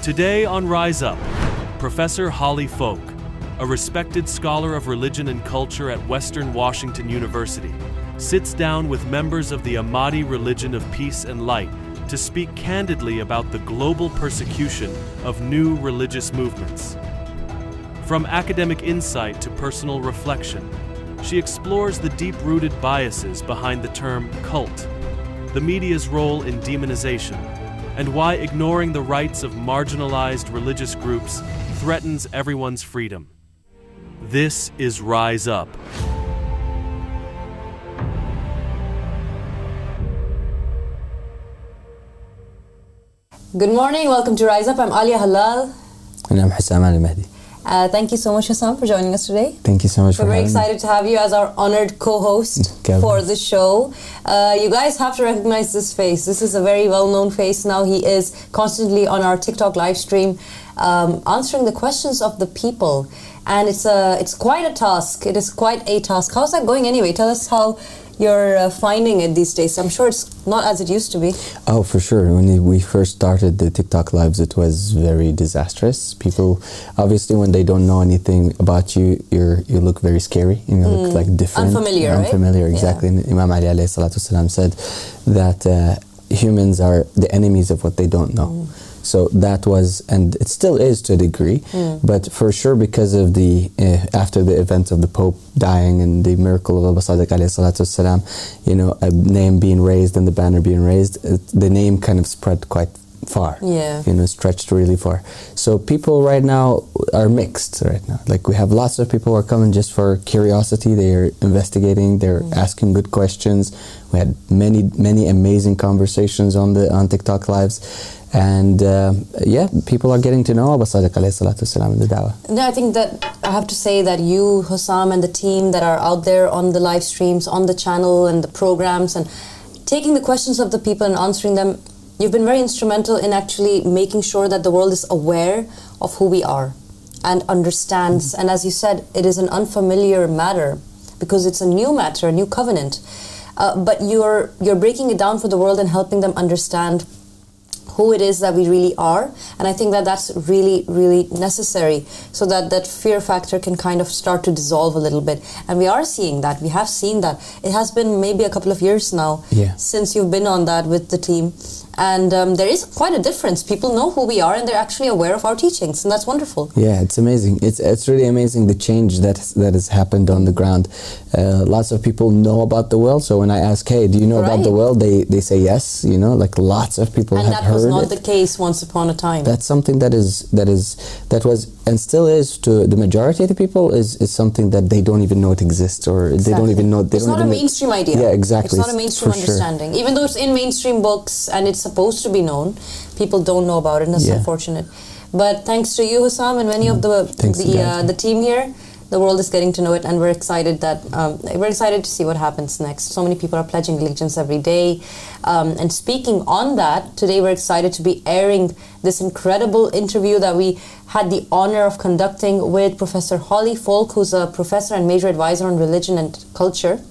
Today on Rise Up, Professor Holly Folk, a respected scholar of religion and culture at Western Washington University, sits down with members of the Ahmadi religion of peace and light to speak candidly about the global persecution of new religious movements. From academic insight to personal reflection, she explores the deep-rooted biases behind the term cult, the media's role in demonization, and why ignoring the rights of marginalized religious groups threatens everyone's freedom. This is Rise Up. Good morning, welcome to Rise Up. I'm Alia Halal. And I'm Ahmadi. Thank you so much, Hussam, for joining us today. Thank you so much for having me. We're very excited to have you as our honored co-host for the show. You guys have to recognize this face. This is a very well-known face now. He is constantly on our TikTok live stream answering the questions of the people. And it's quite a task. It is quite a task. How's that going anyway? Tell us how you're finding it these days. I'm sure it's not as it used to be. Oh, for sure. When we first started the TikTok lives, it was very disastrous. People, obviously, when they don't know anything about you, you look very scary. You look like different. Unfamiliar, right? Unfamiliar, exactly. Yeah. And Imam Ali alayhi salatu wasalam said that humans are the enemies of what they don't know. So that was, and it still is to a degree, but for sure because of the, after the events of the Pope dying and the miracle of Abu Sadiq alayhi salatu wasalam, a name being raised and the banner being raised, the name kind of spread quite far, stretched really far. So people right now are mixed right now. Like we have lots of people who are coming just for curiosity. They are investigating, they're asking good questions. We had many amazing conversations on TikTok lives. And people are getting to know Abu Sadiq alayhi salatu wasalam and the dawah. No, I think that I have to say that you, Hussam, and the team that are out there on the live streams, on the channel and the programs, and taking the questions of the people and answering them, you've been very instrumental in actually making sure that the world is aware of who we are and understands. And as you said, it is an unfamiliar matter because it's a new matter, a new covenant. But you're breaking it down for the world and helping them understand who it is that we really are. And I think that that's really, really necessary so that that fear factor can kind of start to dissolve a little bit. And we are seeing that. We have seen that. It has been maybe a couple of years now since you've been on that with the team. And there is quite a difference. People know who we are and they're actually aware of our teachings. And that's wonderful. Yeah, it's amazing. It's really amazing the change that has happened on the ground. Lots of people know about the well. So when I ask, hey, do you know about the well? They say yes, like lots of people have heard it. And that was not the case once upon a time. That's something that was and still is to the majority of the people is something that they don't even know it exists, or they don't even know. It's not a mainstream idea. Yeah, exactly. It's not a mainstream understanding. Even though it's in mainstream books and it's supposed to be known, people don't know about it, and that's unfortunate. But thanks to you, Hussam, and many of the team here, the world is getting to know it, and we're excited to see what happens next. So many people are pledging allegiance every day. And speaking on that, today we're excited to be airing this incredible interview that we had the honor of conducting with Professor Holly Folk, who's a professor and major advisor on religion and culture.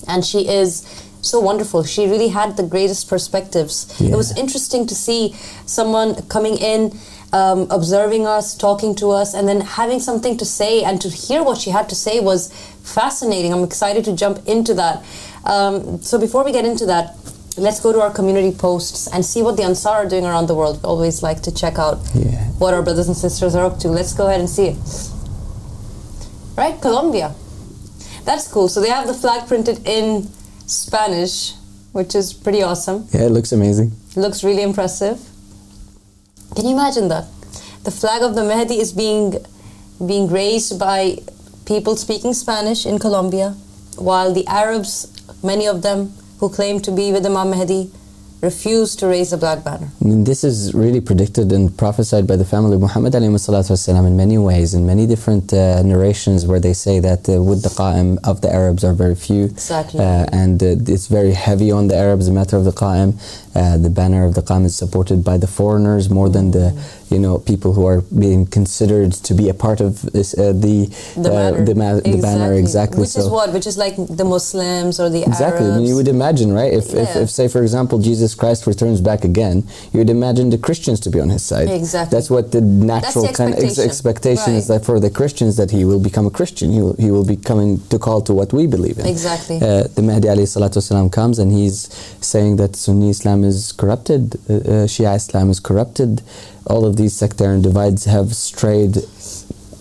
And she is so wonderful. She really had the greatest perspectives. It was interesting to see someone coming in, observing us, talking to us, and then having something to say, and to hear what she had to say was fascinating. I'm excited to jump into that. So before we get into that, let's go to our community posts and see what the Ansar are doing around the world. We always like to check out what our brothers and sisters are up to. Let's go ahead and see it. Right, Colombia. That's cool. So they have the flag printed in Spanish, which is pretty awesome. Yeah, it looks amazing. It looks really impressive. Can you imagine that? The flag of the Mahdi is being raised by people speaking Spanish in Colombia, while the Arabs, many of them who claim to be with Imam Mahdi, refuse to raise the black banner. I mean, this is really predicted and prophesied by the family of Muhammad ﷺ in many ways, in many different narrations where they say that with the Qa'im of the Arabs are very few. Exactly. And it's very heavy on the Arabs, the matter of the Qa'im. The banner of the Qam is supported by the foreigners more than the people who are being considered to be a part of this, the banner. Exactly. Which is like the Muslims or the exactly. Arabs. I mean, you would imagine, right? If say for example Jesus Christ returns back again, you would imagine the Christians to be on his side. Exactly. That's what the natural kind of expectation is, that for the Christians that he will become a Christian. He will be coming to call to what we believe in. Exactly. The Mahdi alayhi salatu wasalam comes and he's saying that Sunni Islam is corrupted, Shia Islam is corrupted. All of these sectarian divides have strayed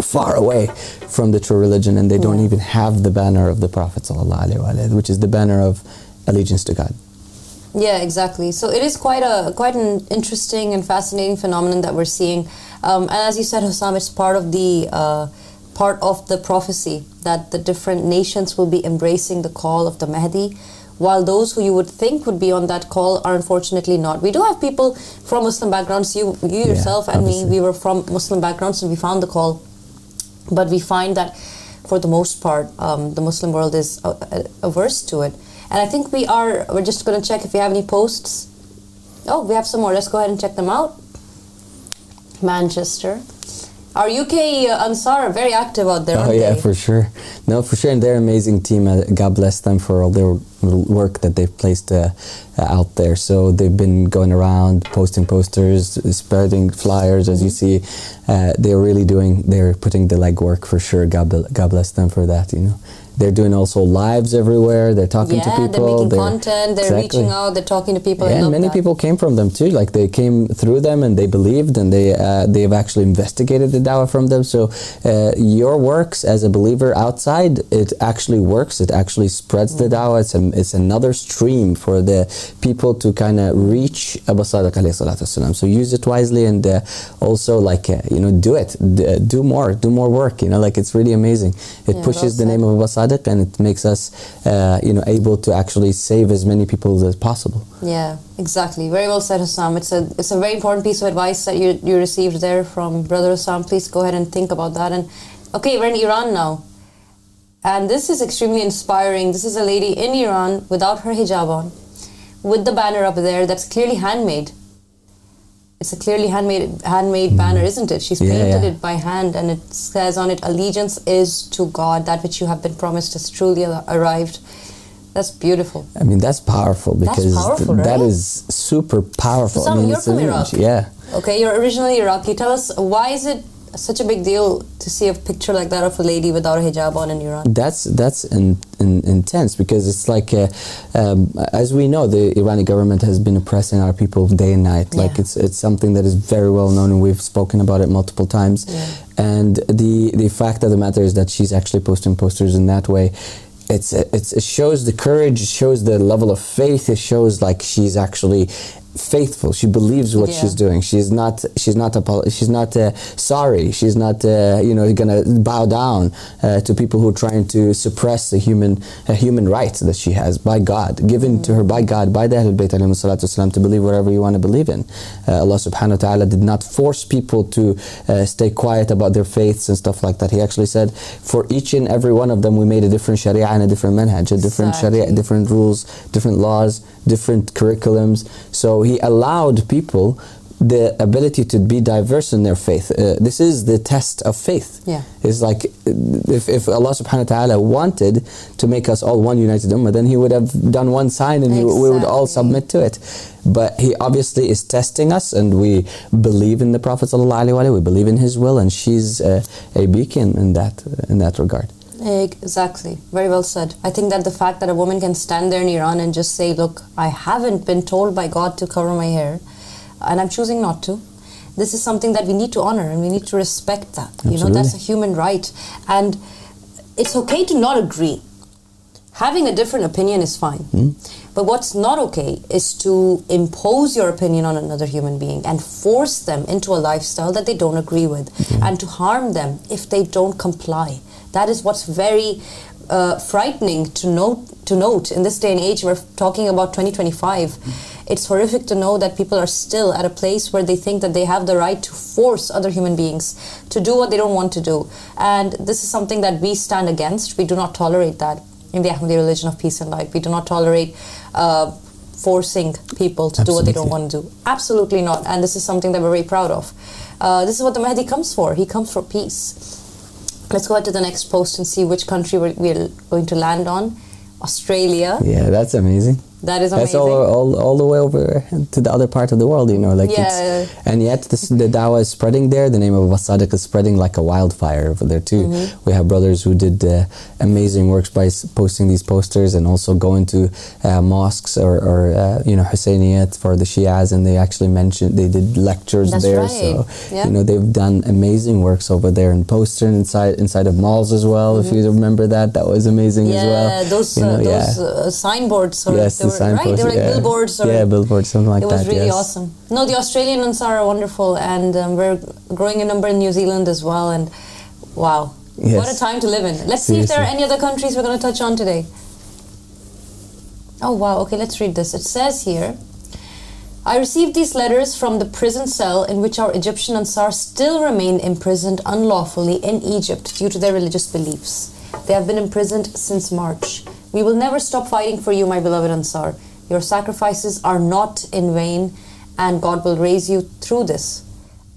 far away from the true religion, and they don't even have the banner of the Prophet ﷺ, which is the banner of allegiance to God. Yeah, exactly. So it is quite an interesting and fascinating phenomenon that we're seeing. And as you said, Hussam, it's part of the prophecy that the different nations will be embracing the call of the Mahdi, while those who you would think would be on that call are unfortunately not. We do have people from Muslim backgrounds. You yourself and obviously. me, we were from Muslim backgrounds and we found the call. But we find that for the most part, the Muslim world is averse to it. And I think we're just going to check if we have any posts. Oh, we have some more. Let's go ahead and check them out. Manchester. Our UK Ansar are very active out there, aren't yeah, they? for sure. No, for sure. And they're an amazing team. God bless them for all their work that they've placed out there. So they've been going around, posting posters, spreading flyers, as you see. They're putting the legwork for sure. God bless them for that, They're doing also lives everywhere. They're talking to people. They're making content. They're reaching out. They're talking to people. Yeah, and many people came from them too. Like they came through them and they believed, and they've actually investigated the dawah from them. So your works as a believer outside, it actually works. It actually spreads the dawah. It's another stream for the people to kind of reach Abu Sadiq alayhi salatu wasalam. So use it wisely, and also do it. Do more work. Like it's really amazing. It pushes the name of Abu Sadiq, and it makes us able to actually save as many people as possible. Yeah, exactly. Very well said, Hussam. It's a very important piece of advice that you received there from Brother Hussam. Please go ahead and think about that. And okay, we're in Iran now, and this is extremely inspiring. This is a lady in Iran without her hijab on, with the banner up there that's clearly handmade. It's a clearly handmade banner, isn't it? She's painted it by hand, and it says on it, "Allegiance is to God. That which you have been promised has truly arrived." That's beautiful. I mean, that's powerful, because that right? is super powerful. So you're from Iraq. Yeah. Okay, you're originally Iraqi. Tell us, why is it such a big deal to see a picture like that of a lady without a hijab on in Iran? That's intense, because it's like, as we know, the Iranian government has been oppressing our people day and night. Like it's something that is very well known, and we've spoken about it multiple times. Yeah. And the fact of the matter is that she's actually posting posters in that way. It shows the courage, it shows the level of faith, it shows like she's actually faithful. She believes what she's doing. She's not sorry. She's not gonna bow down to people who are trying to suppress a human right that she has by God, given to her by God, by the Ahlul Bayt alayhi salatu wasalam, to believe whatever you want to believe in. Allah subhanahu wa ta'ala did not force people to stay quiet about their faiths and stuff like that. He actually said, for each and every one of them we made a different sharia and a different manhaj, a different sharia, different rules, different laws, different curriculums. So he allowed people the ability to be diverse in their faith. This is the test of faith. Yeah. It's like if Allah subhanahu wa ta'ala wanted to make us all one united ummah, then He would have done one sign and we would all submit to it. But He obviously is testing us, and we believe in the Prophet sallallahu alaihi wasallam, we believe in his will, and she's a beacon in that regard. Exactly. Very well said. I think that the fact that a woman can stand there in Iran and just say, look, I haven't been told by God to cover my hair, and I'm choosing not to. This is something that we need to honor, and we need to respect that. Absolutely. That's a human right. And it's okay to not agree. Having a different opinion is fine. But what's not okay is to impose your opinion on another human being and force them into a lifestyle that they don't agree with, and to harm them if they don't comply. That is what's very frightening to note in this day and age. We're talking about 2025. It's horrific to know that people are still at a place where they think that they have the right to force other human beings to do what they don't want to do. And this is something that we stand against. We do not tolerate that in the Ahmadi religion of peace and light. We do not tolerate forcing people to do what they don't want to do. Absolutely not. And this is something that we're very proud of. This is what the Mahdi comes for. He comes for peace. Let's go ahead to the next post and see which country we're going to land on. Australia. Yeah, that's amazing. That is amazing. That's all the way over to the other part of the world, you know. Like and yet the dawah is spreading there. The name of Abu Sadiq is spreading like a wildfire over there too. Mm-hmm. We have brothers who did amazing works by posting these posters and also going to mosques or Husseyniyat for the Shias, and they actually they did lectures there. Right. So you know, they've done amazing works over there, and postering inside of malls as well. Mm-hmm. If you remember that was amazing as well. Yeah, those signboards. Right, they were like billboards. Billboards, something like that. It was really awesome. No, the Australian Ansar are wonderful, and we're growing in number in New Zealand as well. And wow, what a time to live in. Let's see if there are any other countries we're going to touch on today. Oh wow, okay, let's read this. It says here, I received these letters from the prison cell in which our Egyptian Ansar still remain imprisoned unlawfully in Egypt due to their religious beliefs. They have been imprisoned since March. We will never stop fighting for you, my beloved Ansar. Your sacrifices are not in vain, and God will raise you through this,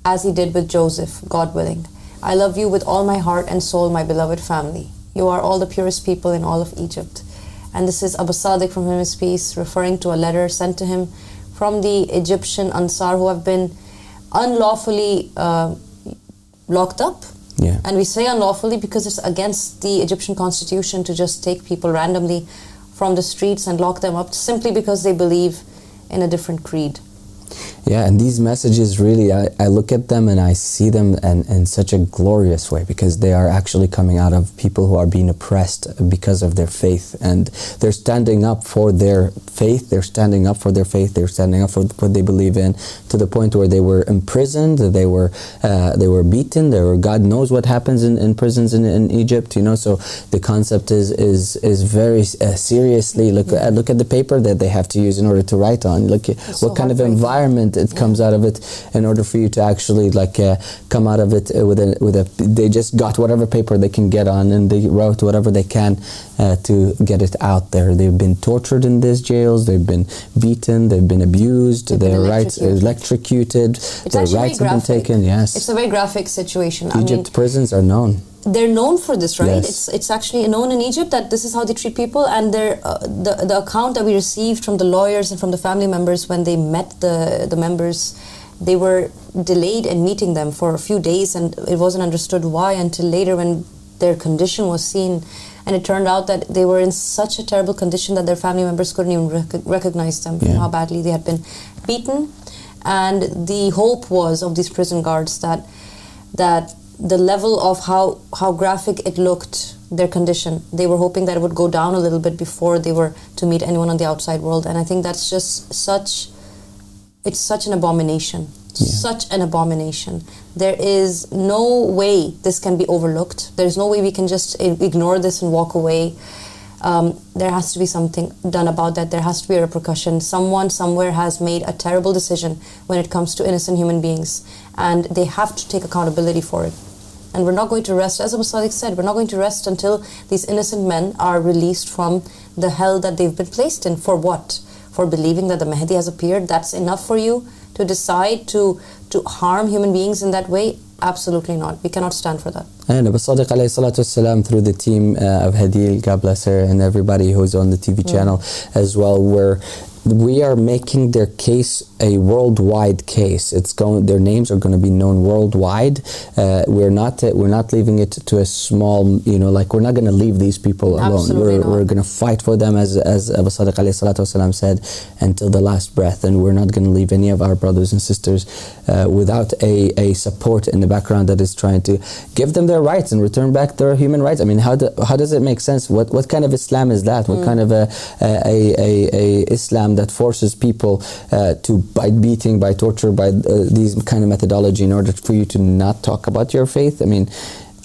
as He did with Joseph, God willing. I love you with all my heart and soul, my beloved family. You are all the purest people in all of Egypt. And this is Abu Sadiq, from him is peace, referring to a letter sent to him from the Egyptian Ansar who have been unlawfully locked up. Yeah. And we say unlawfully because it's against the Egyptian constitution to just take people randomly from the streets and lock them up simply because they believe in a different creed. Yeah, and these messages really, I look at them and I see them in such a glorious way, because they are actually coming out of people who are being oppressed because of their faith, and they're standing up for their faith, they're standing up for their faith, they're standing up for what they believe in, to the point where they were imprisoned, they were beaten, God knows what happens in prisons in Egypt, you know. So the concept is very seriously, look at the paper that they have to use in order to write on. Look at what kind of environment it comes out of it, in order for you to actually come out of it with a they just got whatever paper they can get on, and they wrote whatever they can to get it out there. They've been tortured in these jails, they've been beaten, they've been abused, their rights electrocuted, their rights have been taken. Yes, it's a very graphic situation. Egypt prisons are known. They're known for this, right? Yes. It's actually known in Egypt that this is how they treat people, and the account that we received from the lawyers and from the family members when they met the members, they were delayed in meeting them for a few days, and it wasn't understood why until later when their condition was seen, and it turned out that they were in such a terrible condition that their family members couldn't even recognize them from how badly they had been beaten. And the hope was of these prison guards that the level of how graphic it looked, their condition, they were hoping that it would go down a little bit before they were to meet anyone on the outside world. And I think that's just it's such an abomination. Such an abomination. There is no way this can be overlooked. There's no way we can just ignore this and walk away. There has to be something done about that. There has to be a repercussion. Someone somewhere has made a terrible decision when it comes to innocent human beings, and they have to take accountability for it. And we're not going to rest, as Abu Sadiq said, we're not going to rest until these innocent men are released from the hell that they've been placed in. For what? For believing that the Mahdi has appeared? That's enough for you to decide to harm human beings in that way? Absolutely not. We cannot stand for that. And Abu Sadiq alayhi salatu wasalam, through the team of Hadil, God bless her, and everybody who's on the TV channel as well, we are making their case a worldwide case. Their names are going to be known worldwide. We're not leaving it to a small, we're not going to leave these people alone. We're going to fight for them, as Abu Sadiq alayhi salatu wasalam said, until the last breath. And we're not going to leave any of our brothers and sisters without a support in the background that is trying to give them their rights and return back their human rights. I mean, how does it make sense? What kind of Islam is that? What kind of a Islam that forces people by beating, by torture, by these kind of methodology in order for you to not talk about your faith? I mean,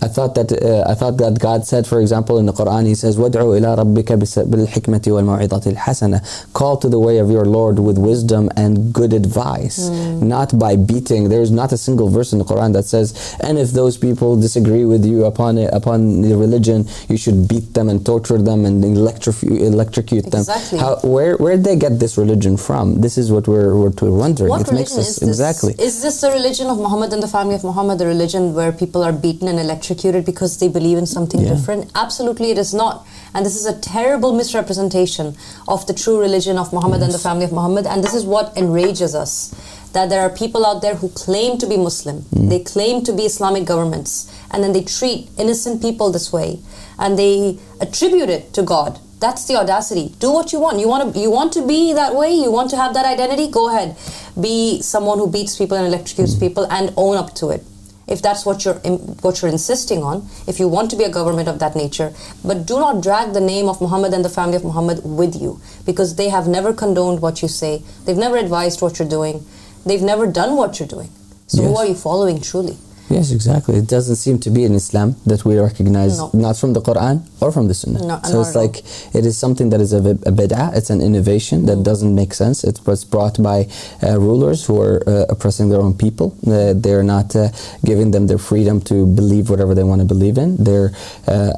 I thought that God said, for example, in the Quran, He says, وَادْعُوا إِلَىٰ رَبِّكَ بِالْحِكْمَةِ وَالْمَوْعِظَةِ الْحَسَنَةِ. Call to the way of your Lord with wisdom and good advice, not by beating. There's not a single verse in the Quran that says, and if those people disagree with you upon the religion, you should beat them and torture them and electrocute them. Exactly. Where did they get this religion from? This is what we're wondering. What religion is this? Exactly. Is this the religion of Muhammad and the family of Muhammad, the religion where people are beaten and electrocuted because they believe in something different? Absolutely it is not. And this is a terrible misrepresentation of the true religion of Muhammad and the family of Muhammad. And this is what enrages us, that there are people out there who claim to be Muslim, they claim to be Islamic governments, and then they treat innocent people this way, and they attribute it to God. That's the audacity. Do what you want. You want to be that way? You want to have that identity? Go ahead. Be someone who beats people and electrocutes people and own up to it. If that's what you're insisting on, if you want to be a government of that nature, but do not drag the name of Muhammad and the family of Muhammad with you, because they have never condoned what you say. They've never advised what you're doing. They've never done what you're doing. So who are you following truly? Yes, exactly. It doesn't seem to be in Islam that we recognize, not from the Quran or from the Sunnah. No, so it's like, it is something that is a bid'ah, it's an innovation that doesn't make sense. It was brought by rulers who are oppressing their own people. They're not giving them their freedom to believe whatever they want to believe in. They're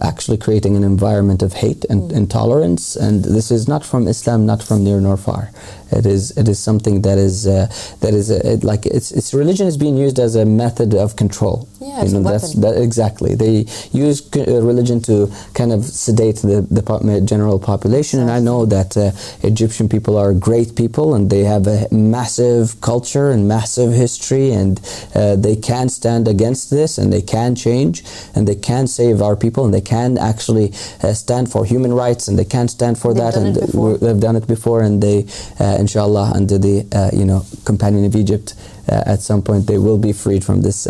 actually creating an environment of hate and intolerance, and this is not from Islam, not from near nor far. It is something that is like its religion is being used as a method of control. Yeah, it's a weapon. Exactly. They use religion to kind of sedate the general population. And I know that Egyptian people are great people, and they have a massive culture and massive history, and they can stand against this, and they can change, and they can save our people, and they can actually stand for human rights, and they can stand for that, and they've done it before, and they, inshallah, under the companion of Egypt, at some point they will be freed from this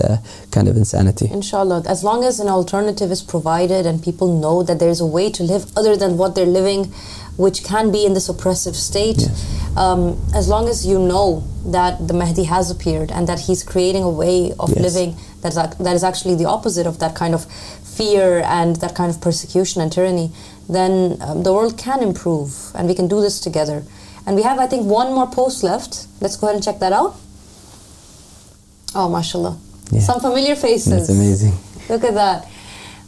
kind of insanity. Inshallah. As long as an alternative is provided and people know that there's a way to live other than what they're living, which can be in this oppressive state, as long as you know that the Mahdi has appeared and that he's creating a way of living that is actually the opposite of that kind of fear and that kind of persecution and tyranny, then the world can improve, and we can do this together. And we have, I think, one more post left. Let's go ahead and check that out. Oh, mashallah. Yeah. Some familiar faces. That's amazing. Look at that.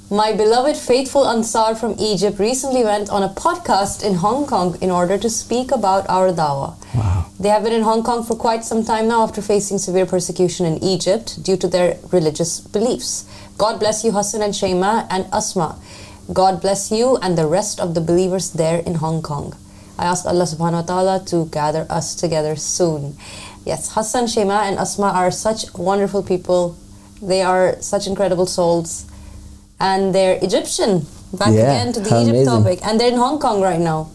My beloved faithful Ansar from Egypt recently went on a podcast in Hong Kong in order to speak about our dawah. Wow. They have been in Hong Kong for quite some time now after facing severe persecution in Egypt due to their religious beliefs. God bless you, Hassan and Shaima and Asma. God bless you and the rest of the believers there in Hong Kong. I ask Allah subhanahu wa ta'ala to gather us together soon. Yes, Hassan, Shaima and Asma are such wonderful people. They are such incredible souls. And they're Egyptian. Back again to the Egypt topic. And they're in Hong Kong right now.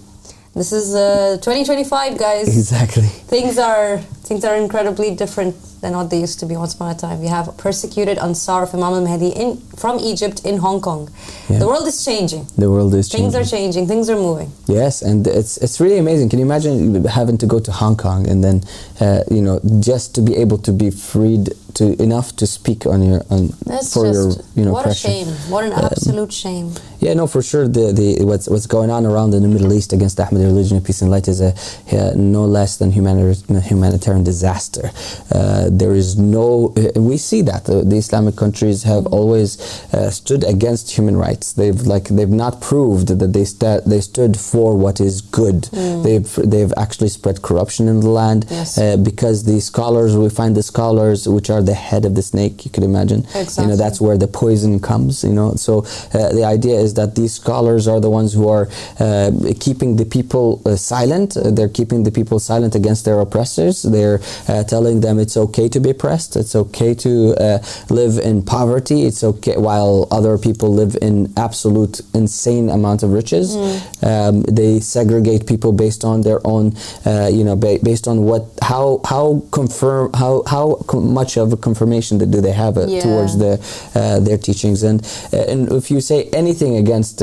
This is 2025, guys. Exactly. Things are incredibly different than what they used to be once upon a time. We have persecuted Ansar of Imam al-Mahdi from Egypt in Hong Kong. Yeah. The world is changing. The world is changing. Things are changing. Things are moving. Yes, and it's really amazing. Can you imagine having to go to Hong Kong and then just to be able to be freed enough to speak on your what pressure. A shame. What an absolute shame. Yeah, no, for sure. What's going on around in the Middle East against the Ahmadi religion of peace and light is no less than humanitarian disaster. There is we see that the Islamic countries have always stood against human rights. They've not proved that they stood for what is good. They've actually spread corruption in the land. Yes. Because we find the scholars which are the head of the snake. You could imagine. Exactly. That's where the poison comes. So the idea is that these scholars are the ones who are keeping the people silent. They're keeping the people silent against their oppressors. They're telling them it's okay to be oppressed. It's okay to live in poverty. It's okay while other people live in absolute insane amount of riches. They segregate people based on their own, based on how much of a confirmation do they have towards their teachings. And if you say anything against,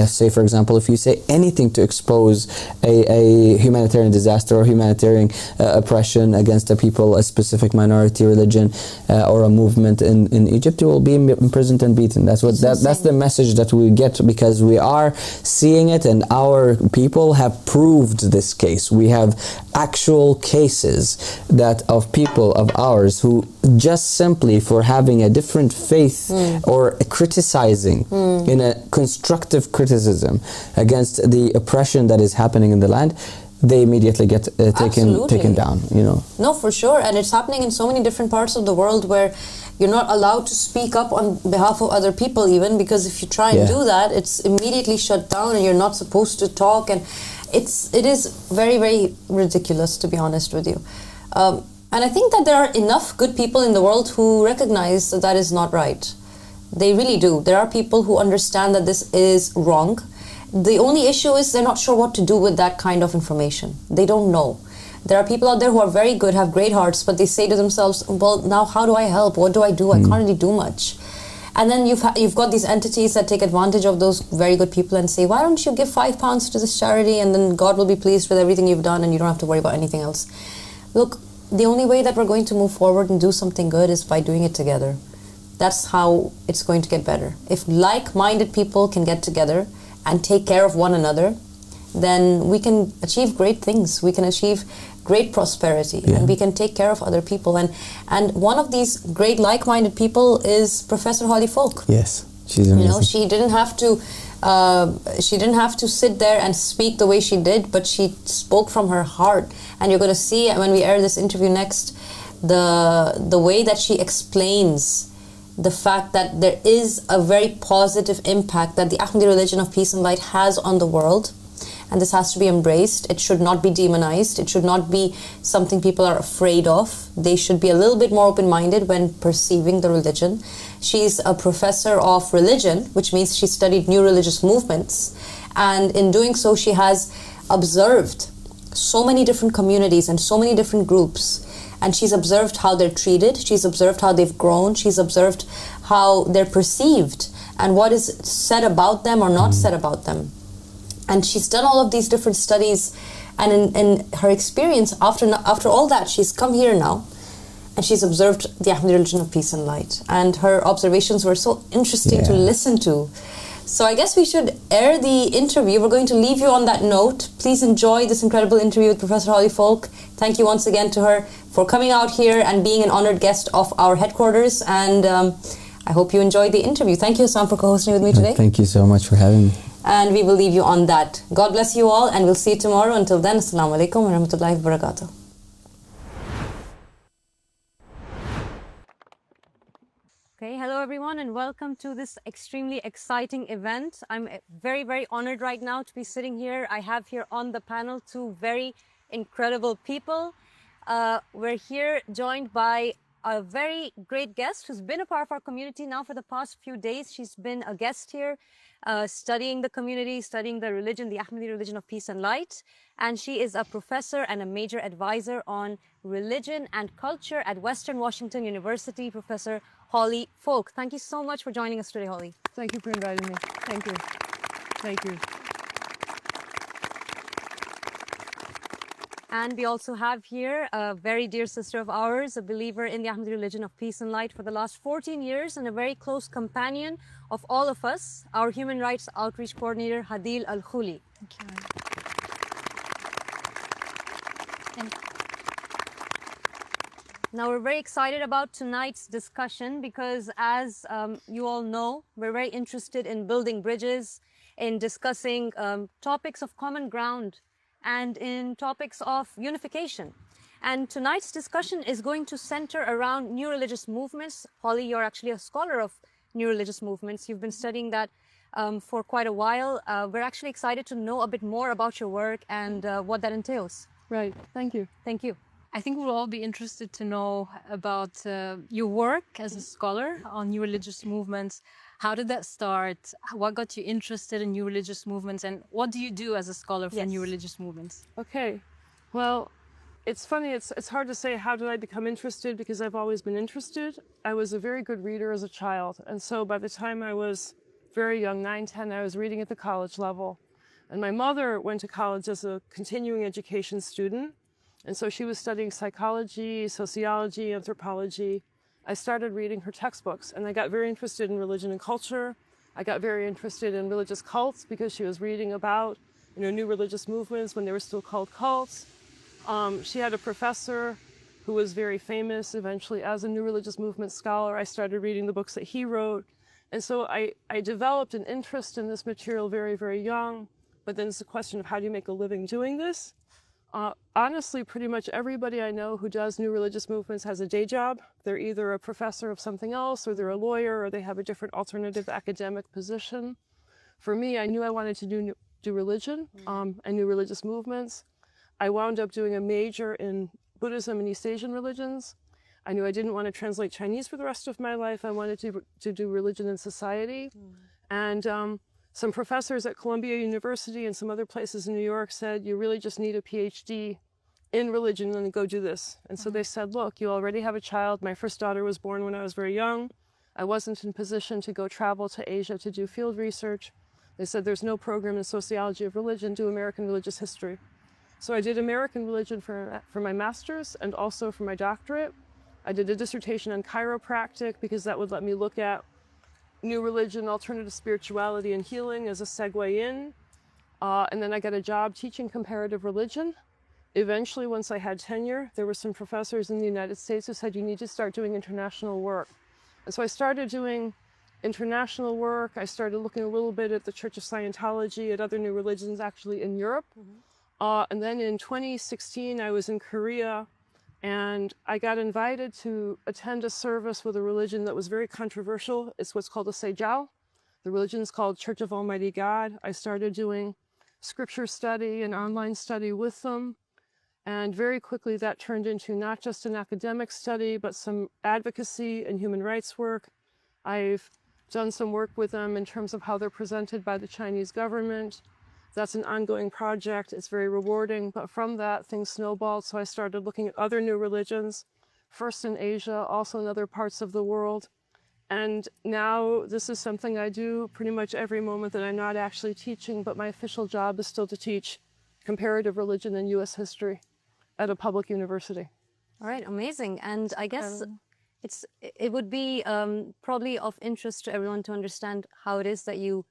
say for example, if you say anything to expose a humanitarian disaster or humanitarian oppression against a people, a specific specific minority religion or a movement in Egypt, you will be imprisoned and beaten. That's the message that we get, because we are seeing it, and our people have proved this case. We have actual cases that of people of ours who just simply for having a different faith or criticizing in a constructive criticism against the oppression that is happening in the land, they immediately get taken down, you know. No, for sure. And it's happening in so many different parts of the world where you're not allowed to speak up on behalf of other people, even, because if you try and do that, it's immediately shut down and you're not supposed to talk. And it is very, very ridiculous, to be honest with you. And I think that there are enough good people in the world who recognize that that is not right. They really do. There are people who understand that this is wrong. The only issue is they're not sure what to do with that kind of information. They don't know. There are people out there who are very good, have great hearts, but they say to themselves, well, now how do I help? What do? I can't really do much. And then you've got these entities that take advantage of those very good people and say, why don't you give £5 to this charity, and then God will be pleased with everything you've done and you don't have to worry about anything else. Look, the only way that we're going to move forward and do something good is by doing it together. That's how it's going to get better. If like-minded people can get together and take care of one another, then we can achieve great things. We can achieve great prosperity, and we can take care of other people. And one of these great like-minded people is Professor Holly Folk. Yes, she's amazing. You know, she didn't have to sit there and speak the way she did, but she spoke from her heart. And you're going to see when we air this interview next, the way that she explains the fact that there is a very positive impact that the Ahmadi religion of peace and light has on the world. And this has to be embraced. It should not be demonized. It should not be something people are afraid of. They should be a little bit more open-minded when perceiving the religion. She's a professor of religion, which means she studied new religious movements. And in doing so, she has observed so many different communities and so many different groups. And she's observed how they're treated. She's observed how they've grown. She's observed how they're perceived and what is said about them or not said about them. And she's done all of these different studies, and in her experience, after all that, she's come here now, and she's observed the Ahmadi religion of peace and light. And her observations were so interesting to listen to. So I guess we should air the interview. We're going to leave you on that note. Please enjoy this incredible interview with Professor Holly Folk. Thank you once again to her for coming out here and being an honored guest of our headquarters. And I hope you enjoyed the interview. Thank you, Hassan, for co-hosting with me today. Thank you so much for having me. And we will leave you on that. God bless you all, and we'll see you tomorrow. Until then, Assalamu alaikum wa rahmatullahi wa barakatuh. Okay, hello everyone, and welcome to this extremely exciting event. I'm very, very honored right now to be sitting here. I have here on the panel two very incredible people. We're here joined by a very great guest who's been a part of our community now for the past few days. She's been a guest here, studying the community, studying the religion, the Ahmadi religion of peace and light. And she is a professor and a major advisor on religion and culture at Western Washington University, Professor Holly Folk. Thank you so much for joining us today, Holly. Thank you for inviting me. Thank you. Thank you. And we also have here a very dear sister of ours, a believer in the Ahmadi religion of peace and light for the last 14 years and a very close companion of all of us, our Human Rights Outreach Coordinator, Hadil Al-Khuli. Thank you. Now, we're very excited about tonight's discussion because, as you all know, we're very interested in building bridges, in discussing topics of common ground, and in topics of unification. And tonight's discussion is going to center around new religious movements. Holly, you're actually a scholar of new religious movements. You've been studying that for quite a while. We're actually excited to know a bit more about your work and what that entails. Right. Thank you. Thank you. I think we'll all be interested to know about your work as a scholar on new religious movements. How did that start? What got you interested in new religious movements? And what do you do as a scholar for new religious movements? Okay. Well, it's funny. It's hard to say how did I become interested because I've always been interested. I was a very good reader as a child. And so by the time I was very young, 9, 10, I was reading at the college level. And my mother went to college as a continuing education student. And so she was studying psychology, sociology, anthropology. I started reading her textbooks, and I got very interested in religion and culture. I got very interested in religious cults because she was reading about, new religious movements when they were still called cults. She had a professor who was very famous eventually as a new religious movement scholar. I started reading the books that he wrote. And so I developed an interest in this material very, very young. But then it's a question of how do you make a living doing this? Honestly, pretty much everybody I know who does new religious movements has a day job. They're either a professor of something else, or they're a lawyer, or they have a different alternative academic position. For me, I knew I wanted to do religion and new religious movements. I wound up doing a major in Buddhism and East Asian religions. I knew I didn't want to translate Chinese for the rest of my life. I wanted to do religion and society. And some professors at Columbia University and some other places in New York said, you really just need a PhD in religion and go do this. And so they said, look, you already have a child. My first daughter was born when I was very young. I wasn't in position to go travel to Asia to do field research. They said, there's no program in sociology of religion, do American religious history. So I did American religion for my master's and also for my doctorate. I did a dissertation on chiropractic because that would let me look at new religion, alternative spirituality, and healing as a segue in. And then I got a job teaching comparative religion. Eventually, once I had tenure, there were some professors in the United States who said, you need to start doing international work. And so I started doing international work. I started looking a little bit at the Church of Scientology, at other new religions actually in Europe. And then in 2016, I was in Korea, and I got invited to attend a service with a religion that was very controversial. It's what's called a Sejao. The religion is called Church of Almighty God. I started doing scripture study and online study with them. And very quickly that turned into not just an academic study, but some advocacy and human rights work. I've done some work with them in terms of how they're presented by the Chinese government. That's an ongoing project. It's very rewarding. But from that, things snowballed. So I started looking at other new religions, first in Asia, also in other parts of the world. And now this is something I do pretty much every moment that I'm not actually teaching, but my official job is still to teach comparative religion and U.S. history at a public university. All right, amazing. And I guess it would be probably of interest to everyone to understand how it is that you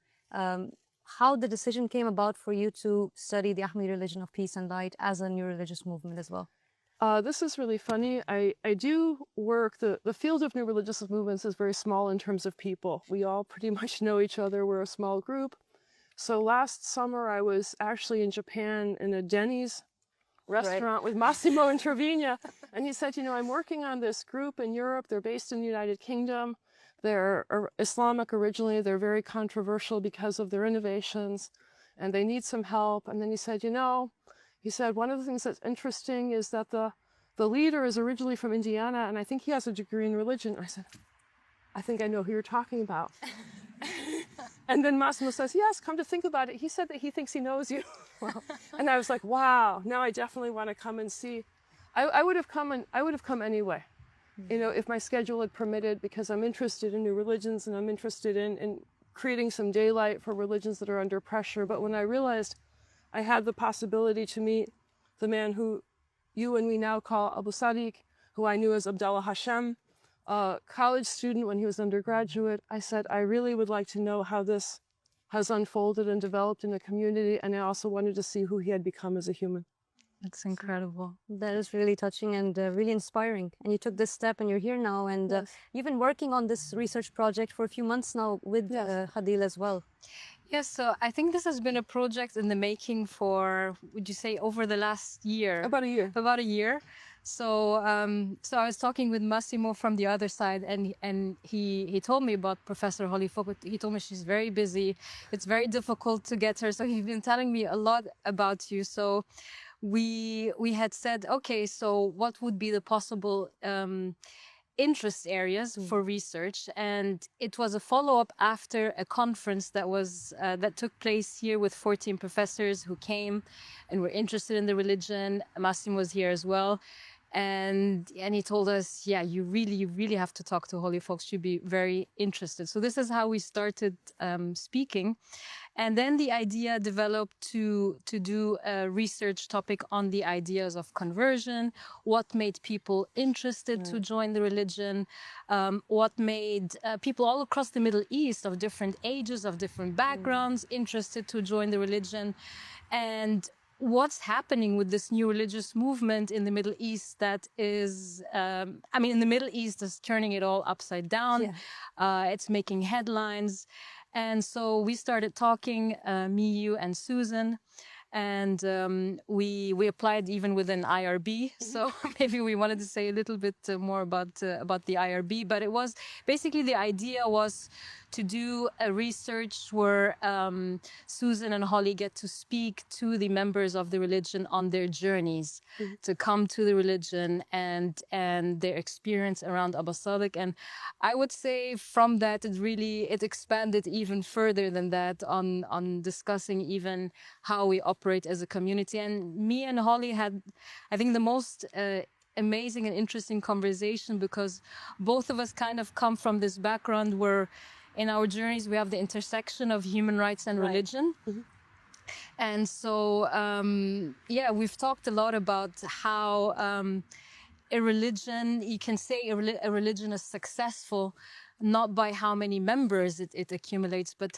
how the decision came about for you to study the Ahmadi religion of peace and light as a new religious movement as well. This is really funny. I do work, the field of new religious movements is very small in terms of people. We all pretty much know each other. We're a small group. So last summer I was actually in Japan in a Denny's restaurant with Massimo in Trevina. And he said, I'm working on this group in Europe. They're based in the United Kingdom. They're Islamic originally. They're very controversial because of their innovations, and they need some help. And then he said, he said, one of the things that's interesting is that the leader is originally from Indiana, and I think he has a degree in religion. I said, I think I know who you're talking about. And then Massimo says, yes, come to think about it. He said that he thinks he knows you. And I was like, wow, now I definitely want to come and see. I would have come anyway. If my schedule had permitted, because I'm interested in new religions and I'm interested in creating some daylight for religions that are under pressure. But when I realized I had the possibility to meet the man who you and we now call Abu Sadiq, who I knew as Abdallah Hashem, a college student when he was undergraduate, I said, I really would like to know how this has unfolded and developed in the community. And I also wanted to see who he had become as a human. That's incredible. That is really touching and really inspiring. And you took this step and you're here now. And you've been working on this research project for a few months now with Hadil as well. Yes, so I think this has been a project in the making for, would you say, over the last year? About a year. About a year. So so I was talking with Massimo from the other side, and he told me about Professor Holly Folk, but he told me she's very busy. It's very difficult to get her. So he's been telling me a lot about you. So we had said, okay, so what would be the possible interest areas for research? And it was a follow-up after a conference that was that took place here with 14 professors who came and were interested in the religion. Massimo was here as well. And he told us, yeah, you really have to talk to holy folks. You'd be very interested. So this is how we started speaking. And then the idea developed to do a research topic on the ideas of conversion, what made people interested to join the religion, what made people all across the Middle East of different ages, of different backgrounds, interested to join the religion, and what's happening with this new religious movement in the Middle East that is, in the Middle East is turning it all upside down. Yeah. It's making headlines. And so we started talking, me, you, and Susan, and we applied even with an IRB. So maybe we wanted to say a little bit more about the IRB. But it was basically, the idea was to do a research where Susan and Holly get to speak to the members of the religion on their journeys to come to the religion and their experience around Abba Sadiq. And I would say from that, it expanded even further than that on discussing even how we operate as a community. And me and Holly had, I think, the most amazing and interesting conversation, because both of us kind of come from this background where in our journeys we have the intersection of human rights and religion. And so, we've talked a lot about how a religion, you can say a religion is successful not by how many members it accumulates, but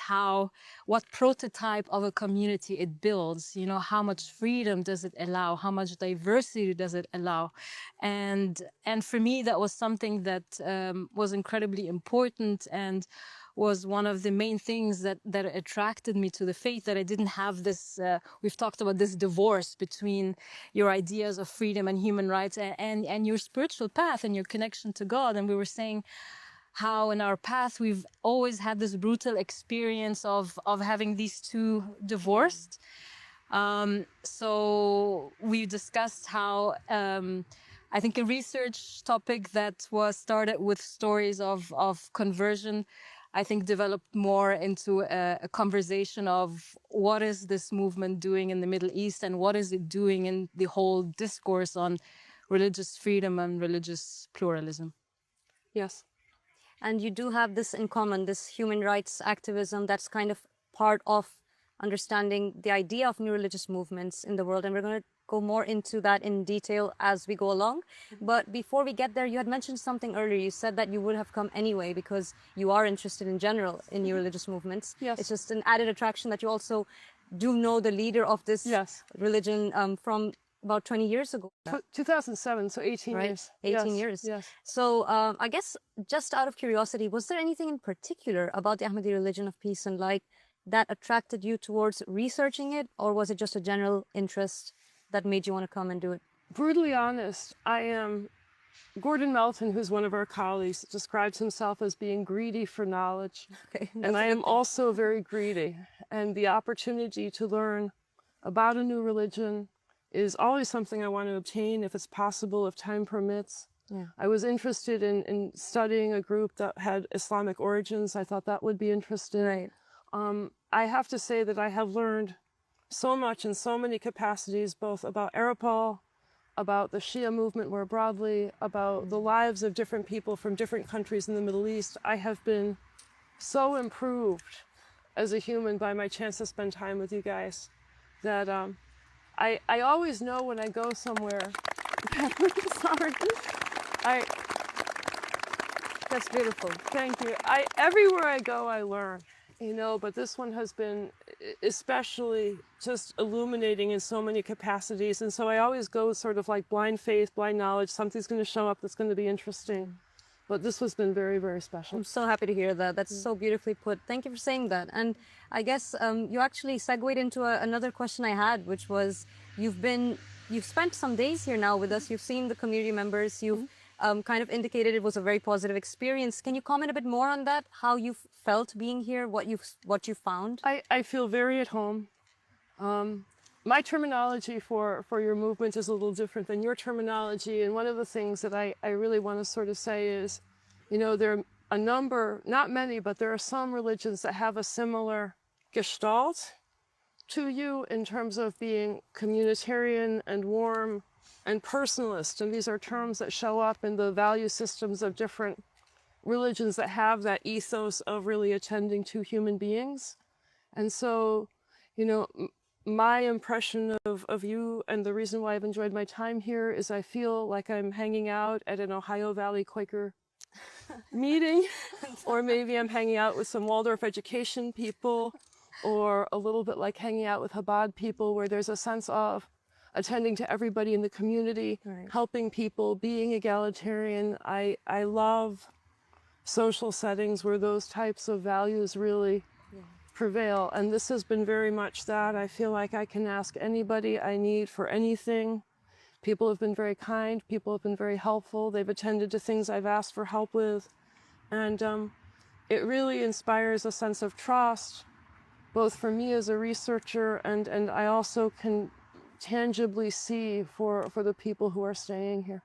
what prototype of a community it builds. How much freedom does it allow? How much diversity does it allow? And for me, that was something that was incredibly important and was one of the main things that attracted me to the faith, that I didn't have this, we've talked about this divorce between your ideas of freedom and human rights and your spiritual path and your connection to God. And we were saying how in our path we've always had this brutal experience of having these two divorced. So we discussed how I think a research topic that was started with stories of conversion, I think developed more into a conversation of what is this movement doing in the Middle East and what is it doing in the whole discourse on religious freedom and religious pluralism. Yes. And you do have this in common, this human rights activism that's kind of part of understanding the idea of new religious movements in the world. And we're going to go more into that in detail as we go along. But before we get there, you had mentioned something earlier. You said that you would have come anyway because you are interested in general in new religious movements. Yes. It's just an added attraction that you also do know the leader of this religion from about 20 years ago. 2007, so 18 right? years. 18 years. Yes. So I guess just out of curiosity, was there anything in particular about the Ahmadi religion of peace and light that attracted you towards researching it, or was it just a general interest that made you want to come and do it? Brutally honest, I am. Gordon Melton, who's one of our colleagues, describes himself as being greedy for knowledge. Okay, and I am also very greedy. And the opportunity to learn about a new religion is always something I want to obtain if it's possible, if time permits. Yeah. I was interested in studying a group that had Islamic origins. I thought that would be interesting. Right. I have to say that I have learned so much in so many capacities, both about AROPL, about the Shia movement more broadly, about the lives of different people from different countries in the Middle East. I have been so improved as a human by my chance to spend time with you guys that I always know when I go somewhere. Sorry. That's beautiful. Thank you. Everywhere I go, I learn, but this one has been especially just illuminating in so many capacities. And so I always go sort of like blind faith, blind knowledge. Something's going to show up that's going to be interesting. But this has been very, very special. I'm so happy to hear that. That's so beautifully put. Thank you for saying that. And I guess you actually segued into another question I had, which was you've spent some days here now with us. You've seen the community members. You've kind of indicated it was a very positive experience. Can you comment a bit more on that? How you felt being here? What you found? I feel very at home. My terminology for your movement is a little different than your terminology. And one of the things that I really want to sort of say is, there are a number, not many, but there are some religions that have a similar gestalt to you in terms of being communitarian and warm and personalist. And these are terms that show up in the value systems of different religions that have that ethos of really attending to human beings. And so, you know, my impression of you and the reason why I've enjoyed my time here is I feel like I'm hanging out at an Ohio Valley Quaker meeting, or maybe I'm hanging out with some Waldorf education people, or a little bit like hanging out with Chabad people, where there's a sense of attending to everybody in the community, Right. helping people, being egalitarian. I love social settings where those types of values really prevail. And this has been very much that. I feel like I can ask anybody I need for anything. People have been very kind. People have been very helpful. They've attended to things I've asked for help with. And it really inspires a sense of trust, both for me as a researcher, and I also can tangibly see for the people who are staying here.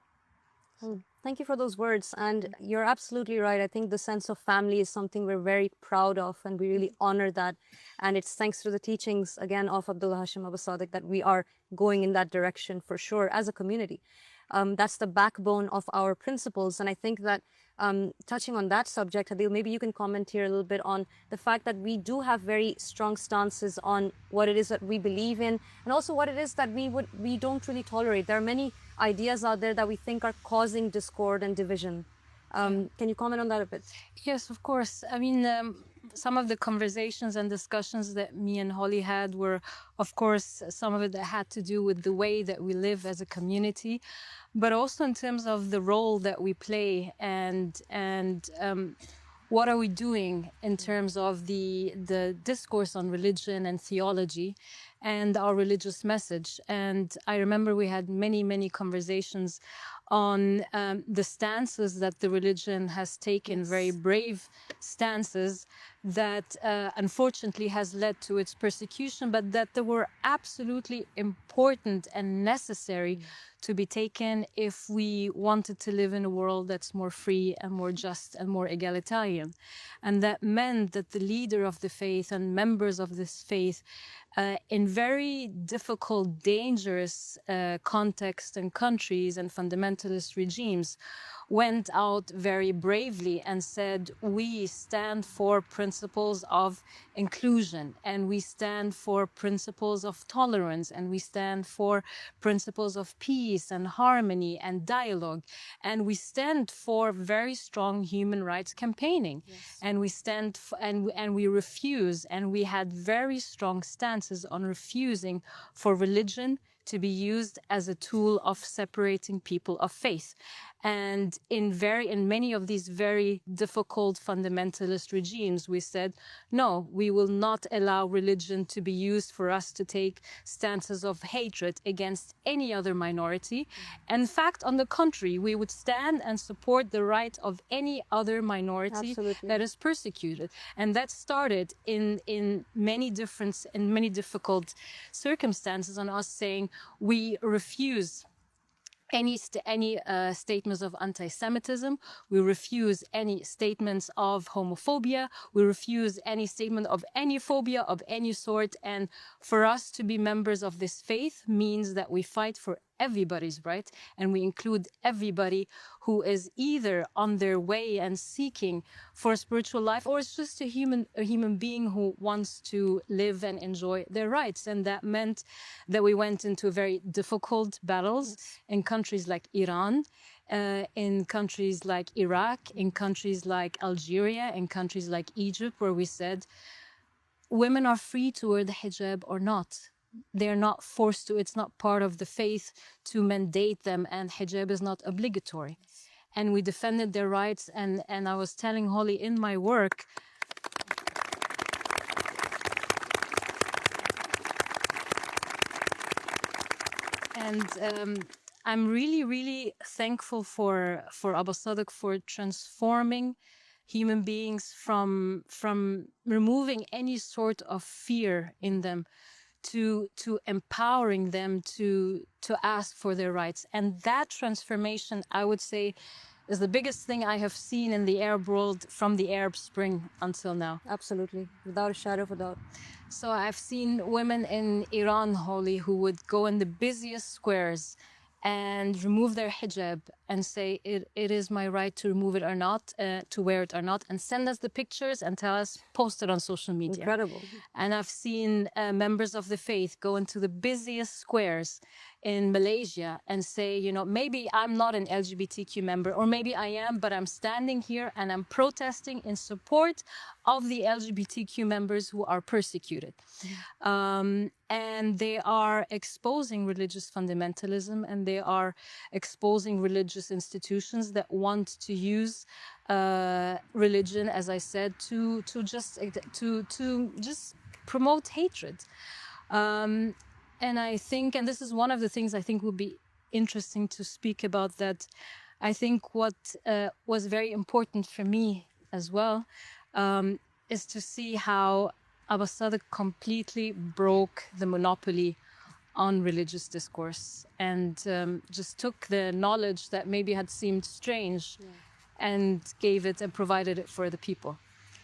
Thank you for those words. And you're absolutely right. I think the sense of family is something we're very proud of, and we really honor that. And it's thanks to the teachings, again, of Abdullah Hashim Abu Sadiq that we are going in that direction for sure as a community. That's the backbone of our principles. And I think that touching on that subject, Adil, maybe you can comment here a little bit on the fact that we do have very strong stances on what it is that we believe in, and also what it is that we don't really tolerate. There are many ideas out there that we think are causing discord and division. Can you comment on that a bit? Yes, of course. I mean, some of the conversations and discussions that me and Holly had were, of course, some of it that had to do with the way that we live as a community, but also in terms of the role that we play and what are we doing in terms of the discourse on religion and theology and our religious message. And I remember we had many conversations on the stances that the religion has taken, very brave stances that unfortunately has led to its persecution, but that they were absolutely important and necessary to be taken if we wanted to live in a world that's more free and more just and more egalitarian. And that meant that the leader of the faith and members of this faith in very difficult, dangerous contexts and countries and fundamentalist regimes went out very bravely and said, we stand for principles of inclusion, and we stand for principles of tolerance, and we stand for principles of peace and harmony and dialogue, and we stand for very strong human rights campaigning. Yes. And we stand and we refuse, and we had very strong stances on refusing for religion to be used as a tool of separating people of faith. And in many of these very difficult fundamentalist regimes, we said, no, we will not allow religion to be used for us to take stances of hatred against any other minority. In fact, on the contrary, we would stand and support the right of any other minority Absolutely. That is persecuted. And that started in many difficult circumstances on us saying, we refuse any statements of anti-Semitism. We refuse any statements of homophobia. We refuse any statement of any phobia of any sort. And for us to be members of this faith means that we fight for everybody's right, and we include everybody who is either on their way and seeking for a spiritual life, or is just a human being who wants to live and enjoy their rights. And that meant that we went into very difficult battles in countries like Iran, in countries like Iraq, in countries like Algeria, in countries like Egypt, where we said women are free to wear the hijab or not. They're not forced to, it's not part of the faith to mandate them, and hijab is not obligatory. And we defended their rights, and I was telling Holly in my work, and I'm really thankful for Abu Sadiq for transforming human beings from removing any sort of fear in them to empowering them to ask for their rights. And that transformation, I would say, is the biggest thing I have seen in the Arab world from the Arab Spring until now. Absolutely, without a shadow of a doubt. So I've seen women in Iran, Holly, who would go in the busiest squares and remove their hijab and say it is my right to remove it or not, to wear it or not, and send us the pictures and tell us, post it on social media. Incredible. And I've seen members of the faith go into the busiest squares in Malaysia and say, you know, maybe I'm not an LGBTQ member, or maybe I am, but I'm standing here and I'm protesting in support of the LGBTQ members who are persecuted. And they are exposing religious fundamentalism, and they are exposing religious institutions that want to use religion, as I said, to just promote hatred. And I think, and this is one of the things I think would be interesting to speak about, that I think what was very important for me as well is to see how Abu Sadr completely broke the monopoly on religious discourse, and just took the knowledge that maybe had seemed strange and gave it and provided it for the people.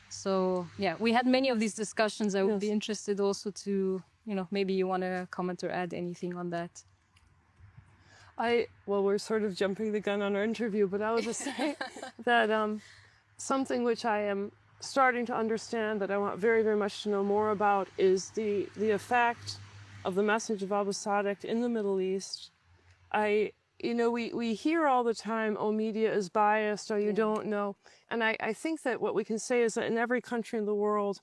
So yeah, we had many of these discussions. I would be interested also to, you know, maybe you want to comment or add anything on that. Well, we're sort of jumping the gun on our interview, but I would just say that something which I am starting to understand, that I want very, very much to know more about, is the effect of the message of Abu Sadr in the Middle East. You know, we hear all the time, oh, media is biased, or you don't know. And I think that what we can say is that in every country in the world,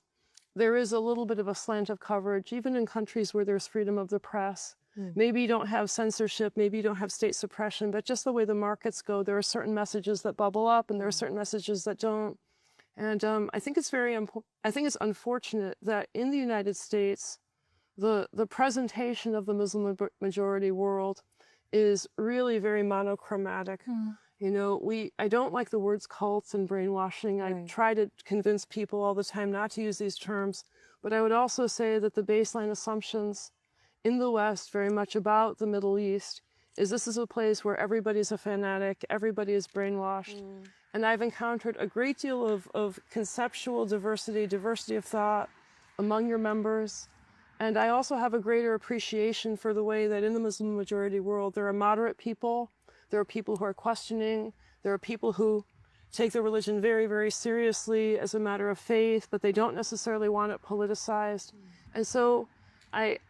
there is a little bit of a slant of coverage, even in countries where there's freedom of the press. Maybe you don't have censorship, maybe you don't have state suppression, but just the way the markets go, there are certain messages that bubble up and there are certain messages that don't. And I think it's I think it's unfortunate that in the United States, the presentation of the Muslim majority world is really very monochromatic. You know, I don't like the words cults and brainwashing. I try to convince people all the time not to use these terms. But I would also say that the baseline assumptions in the West very much about the Middle East is this is a place where everybody's a fanatic, everybody is brainwashed. And I've encountered a great deal of conceptual diversity of thought among your members. And I also have a greater appreciation for the way that in the Muslim majority world, there are moderate people, there are people who are questioning, there are people who take their religion very, very seriously as a matter of faith, but they don't necessarily want it politicized. And so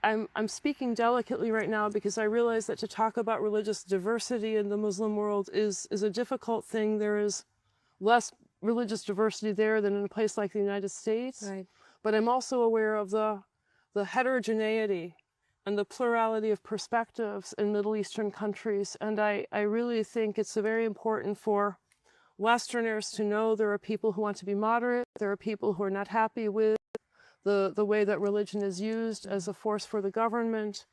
I'm speaking delicately right now because I realize that to talk about religious diversity in the Muslim world is a difficult thing. There is less religious diversity there than in a place like the United States. But I'm also aware of the heterogeneity and the plurality of perspectives in Middle Eastern countries. And I really think it's very important for Westerners to know there are people who want to be moderate, there are people who are not happy with the way that religion is used as a force for the government.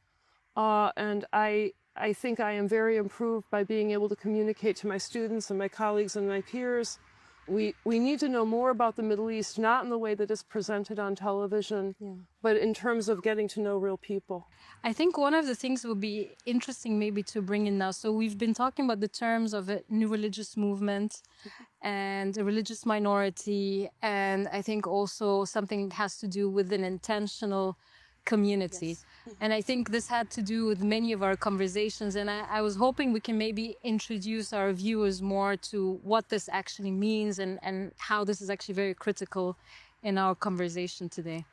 And I think I am very improved by being able to communicate to my students and my colleagues and my peers. We need to know more about the Middle East, not in the way that is presented on television, but in terms of getting to know real people. I think one of the things would be interesting maybe to bring in now. So we've been talking about the terms of a new religious movement and a religious minority. And I think also something that has to do with an intentional community. And I think this had to do with many of our conversations. And I was hoping we can maybe introduce our viewers more to what this actually means and how this is actually very critical in our conversation today.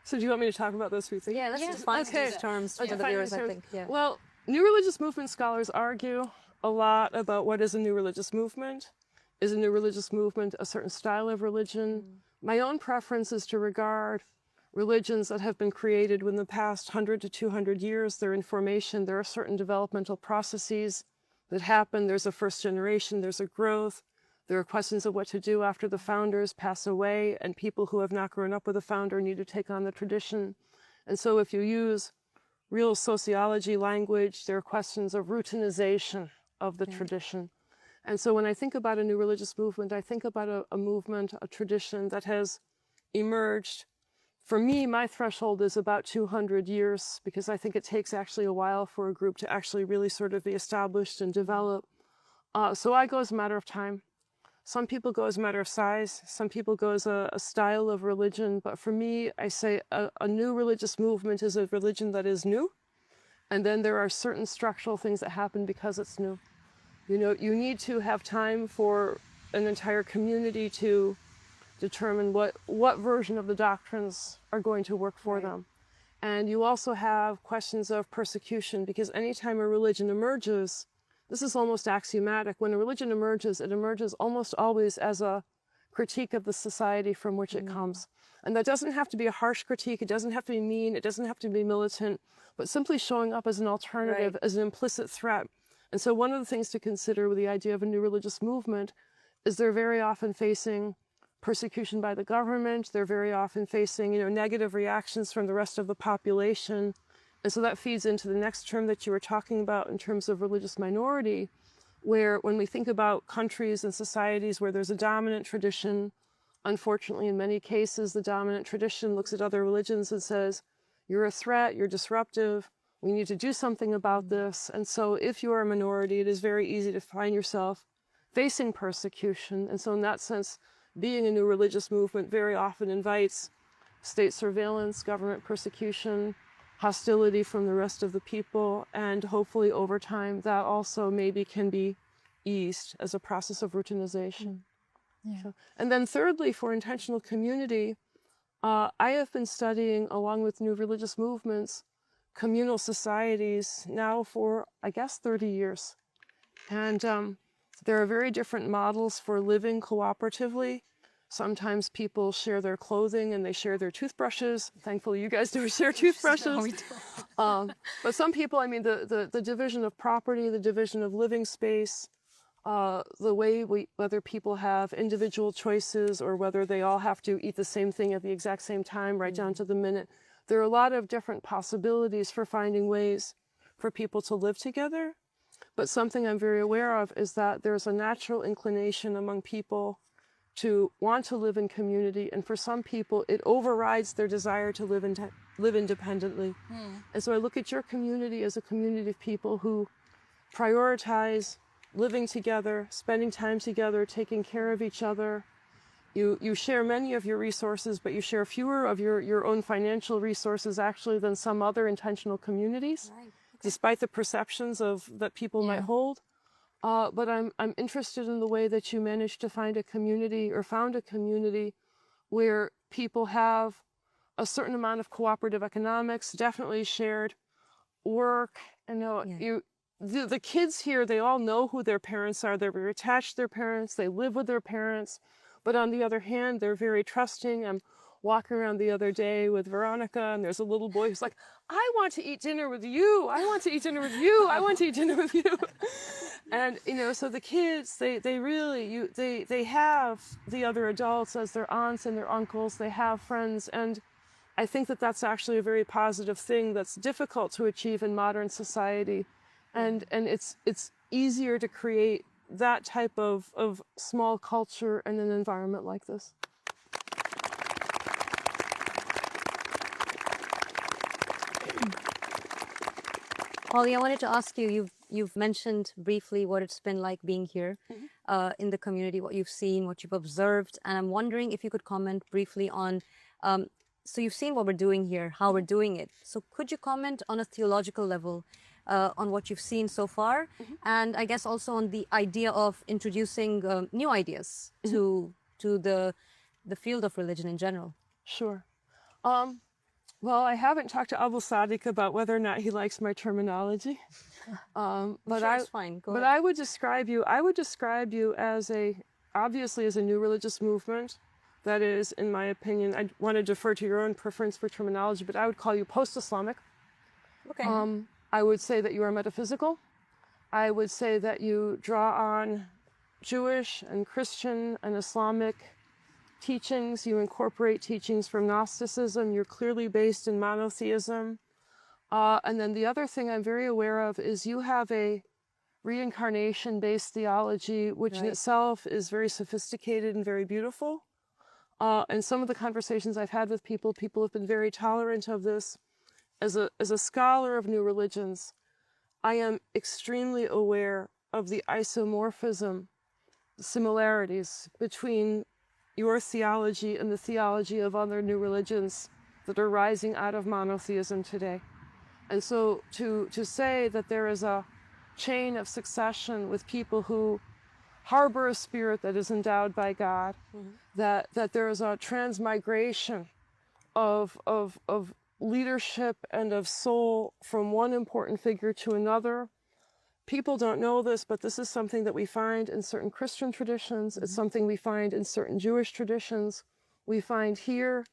So do you want me to talk about those three things? Yeah, let's define these terms for the viewers, I think. Well, new religious movement scholars argue a lot about what is a new religious movement. Is a new religious movement a certain style of religion? My own preference is to regard religions that have been created within the past 100 to 200 years. They're in formation. There are certain developmental processes that happen. There's a first generation. There's a growth. There are questions of what to do after the founders pass away, and people who have not grown up with a founder need to take on the tradition. And so if you use real sociology language, there are questions of routinization of the tradition. And so when I think about a new religious movement, I think about a movement, a tradition that has emerged. For me, my threshold is about 200 years, because I think it takes actually a while for a group to actually really sort of be established and develop. So I go as a matter of time. Some people go as a matter of size. Some people go as a style of religion. But for me, I say a new religious movement is a religion that is new And then there are certain structural things that happen because it's new. You know, you need to have time for an entire community to determine what version of the doctrines are going to work for them. And you also have questions of persecution, because anytime a religion emerges, this is almost axiomatic. When a religion emerges, it emerges almost always as a critique of the society from which it comes. And that doesn't have to be a harsh critique. It doesn't have to be mean. It doesn't have to be militant, but simply showing up as an alternative, as an implicit threat. And so one of the things to consider with the idea of a new religious movement is they're very often facing persecution by the government. They're very often facing, you know, negative reactions from the rest of the population. And so that feeds into the next term that you were talking about in terms of religious minority, where when we think about countries and societies where there's a dominant tradition, unfortunately, in many cases, the dominant tradition looks at other religions and says, you're a threat, you're disruptive, we need to do something about this. And so if you are a minority, it is very easy to find yourself facing persecution. And so in that sense, being a new religious movement very often invites state surveillance, government persecution, hostility from the rest of the people, and hopefully over time that also maybe can be eased as a process of routinization. So, and then thirdly, for intentional community, I have been studying, along with new religious movements, communal societies now for, I guess, 30 years. And there are very different models for living cooperatively. Sometimes people share their clothing and they share their toothbrushes. Thankfully, you guys do share toothbrushes. But some people, I mean, the division of property, the division of living space, the way whether people have individual choices or whether they all have to eat the same thing at the exact same time, right down to the minute. There are a lot of different possibilities for finding ways for people to live together. But something I'm very aware of is that there's a natural inclination among people to want to live in community, and for some people it overrides their desire to live independently. And so I look at your community as a community of people who prioritize living together, spending time together, taking care of each other. You share many of your resources, but you share fewer of your own financial resources actually than some other intentional communities, despite the perceptions that people might hold. But I'm interested in the way that you managed to find a community or found a community where people have a certain amount of cooperative economics, definitely shared work. And the kids here, they all know who their parents are. They're very attached to their parents. They live with their parents. But on the other hand, they're very trusting. I'm walking around the other day with Veronica, and there's a little boy who's like, I want to eat dinner with you. I want to eat dinner with you. I want to eat dinner with you. And, so the kids, they really, they have the other adults as their aunts and their uncles. They have friends. And I think that that's actually a very positive thing that's difficult to achieve in modern society. And it's easier to create that type of small culture in an environment like this. Holly, I wanted to ask you, you've mentioned briefly what it's been like being here in the community, what you've seen, what you've observed, and I'm wondering if you could comment briefly on, so you've seen what we're doing here, how we're doing it. So could you comment on a theological level on what you've seen so far, and I guess also on the idea of introducing new ideas to the field of religion in general? Sure. Well, I haven't talked to Abu Sadiq about whether or not he likes my terminology. But sure, it's fine. Go ahead. I would describe you as obviously as a new religious movement. That is, in my opinion, I want to defer to your own preference for terminology, but I would call you post-Islamic. Okay. I would say that you are metaphysical. I would say that you draw on Jewish and Christian and Islamic teachings. You incorporate teachings from Gnosticism. You're clearly based in monotheism. And then the other thing I'm very aware of is you have a reincarnation-based theology, which in itself is very sophisticated and very beautiful. And some of the conversations I've had with people have been very tolerant of this. As a scholar of new religions, I am extremely aware of the isomorphism, the similarities between your theology and the theology of other new religions that are rising out of monotheism today. And so to say that there is a chain of succession with people who harbor a spirit that is endowed by God, that there is a transmigration of leadership and of soul from one important figure to another. People don't know this, but this is something that we find in certain Christian traditions. It's something we find in certain Jewish traditions. We find here.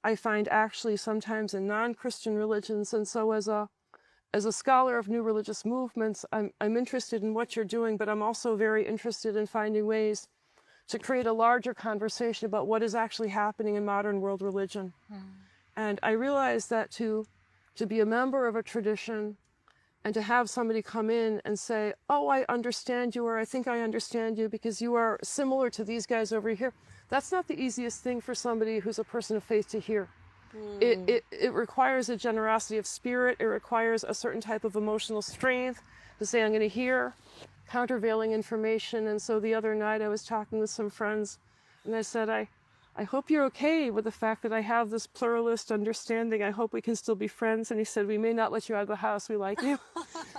I find actually sometimes in non-Christian religions. And so as a scholar of new religious movements, I'm interested in what you're doing, but I'm also very interested in finding ways to create a larger conversation about what is actually happening in modern world religion. And I realized that to be a member of a tradition and to have somebody come in and say, oh, I understand you, or I think I understand you because you are similar to these guys over here, that's not the easiest thing for somebody who's a person of faith to hear. It requires a generosity of spirit. It requires a certain type of emotional strength to say, I'm going to hear countervailing information. And so the other night I was talking with some friends and I said, I hope you're okay with the fact that I have this pluralist understanding. I hope we can still be friends. And he said, we may not let you out of the house. We like you.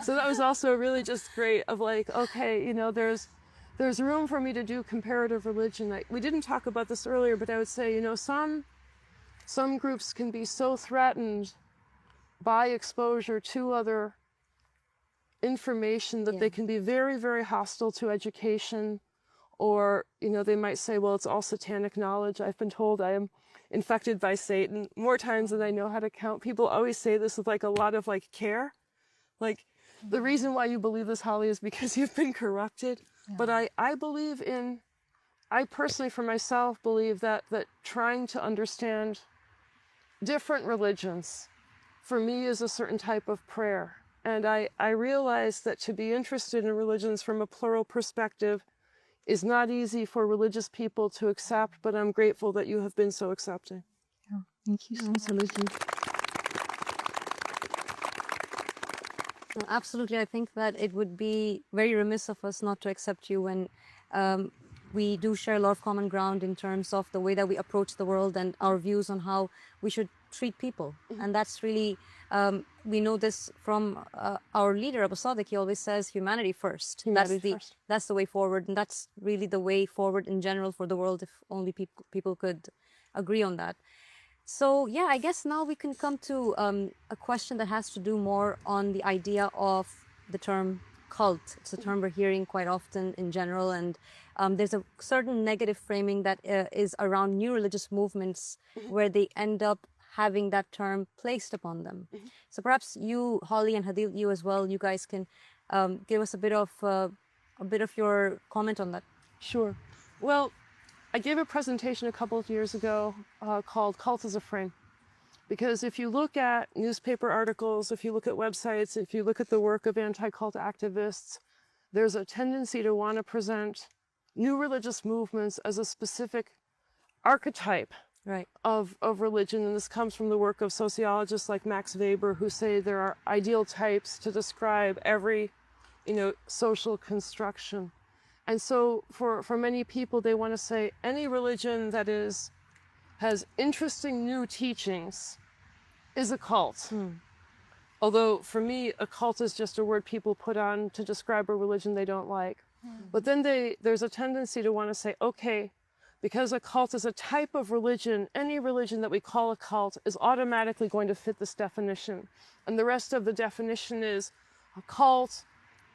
So that was also really just great of like, okay, you know, there's room for me to do comparative religion. We didn't talk about this earlier, but I would say, you know, some groups can be so threatened by exposure to other information that they can be very, very hostile to education. Or, you know, they might say, well, it's all satanic knowledge. I've been told I am infected by Satan more times than I know how to count. People always say this with like a lot of like care. Like the reason why you believe this, Holly, is because you've been corrupted. But I personally for myself believe that trying to understand different religions for me is a certain type of prayer. And I realize that to be interested in religions from a plural perspective is not easy for religious people to accept, but I'm grateful that you have been so accepting. Oh, thank you so much. Absolutely. I think that it would be very remiss of us not to accept you when we do share a lot of common ground in terms of the way that we approach the world and our views on how we should treat people. And that's really, we know this from our leader, Abu Sadiq. He always says humanity first. That's the way forward. And that's really the way forward in general for the world, if only people could agree on that. So yeah, I guess now we can come to a question that has to do more on the idea of the term cult. It's a term we're hearing quite often in general, and there's a certain negative framing that is around new religious movements where they end up having that term placed upon them. So perhaps you, Holly, and Hadil, you as well, you guys can give us a bit of your comment on that. Sure. Well, I gave a presentation a couple of years ago called Cult as a Frame. Because if you look at newspaper articles, if you look at websites, if you look at the work of anti-cult activists, there's a tendency to want to present new religious movements as a specific archetype of religion. And this comes from the work of sociologists like Max Weber, who say there are ideal types to describe every, social construction. And so for many people, they want to say any religion that has interesting new teachings is a cult. Although for me, a cult is just a word people put on to describe a religion they don't like. But then there's a tendency to want to say, okay, because a cult is a type of religion, any religion that we call a cult is automatically going to fit this definition. And the rest of the definition is a cult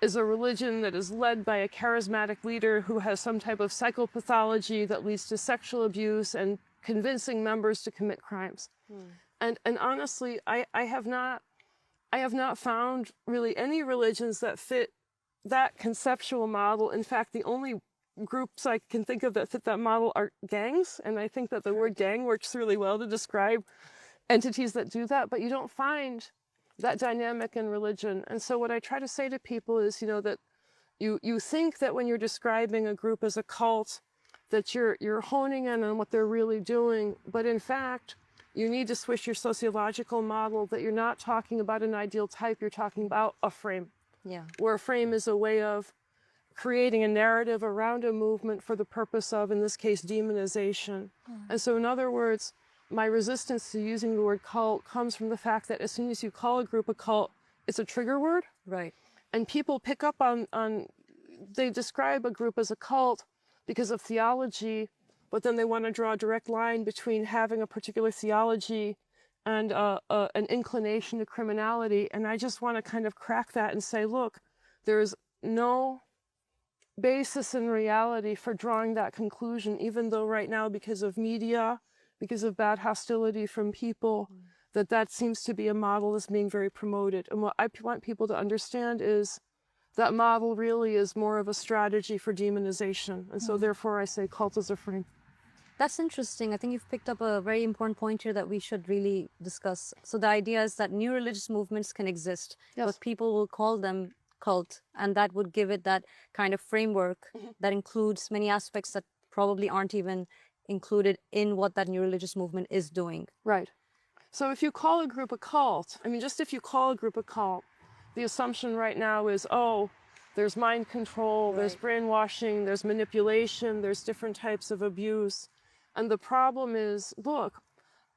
is a religion that is led by a charismatic leader who has some type of psychopathology that leads to sexual abuse and convincing members to commit crimes. And honestly, I have not found really any religions that fit that conceptual model. In fact, the only groups I can think of that fit that model are gangs. And I think that the word gang works really well to describe entities that do that, but you don't find that dynamic in religion. And so what I try to say to people is, that you think that when you're describing a group as a cult, that you're honing in on what they're really doing. But in fact, you need to switch your sociological model, that you're not talking about an ideal type, you're talking about a frame. Yeah. Where a frame is a way of creating a narrative around a movement for the purpose of, in this case, demonization. And so in other words, my resistance to using the word cult comes from the fact that as soon as you call a group a cult, it's a trigger word. Right. And people pick up on they describe a group as a cult because of theology, but then they want to draw a direct line between having a particular theology and an inclination to criminality. And I just want to kind of crack that and say, look, there's no basis in reality for drawing that conclusion, even though right now, because of media, because of bad hostility from people, that seems to be a model that's being very promoted. And what I want people to understand is that model really is more of a strategy for demonization. And so therefore I say cult is a frame. That's interesting. I think you've picked up a very important point here that we should really discuss. So the idea is that new religious movements can exist, but people will call them cult, and that would give it that kind of framework that includes many aspects that probably aren't even included in what that new religious movement is doing. Right. So if you call a group a cult, I mean, just if you call a group a cult, the assumption right now is, oh, there's mind control, there's brainwashing, there's manipulation, there's different types of abuse. And the problem is, look,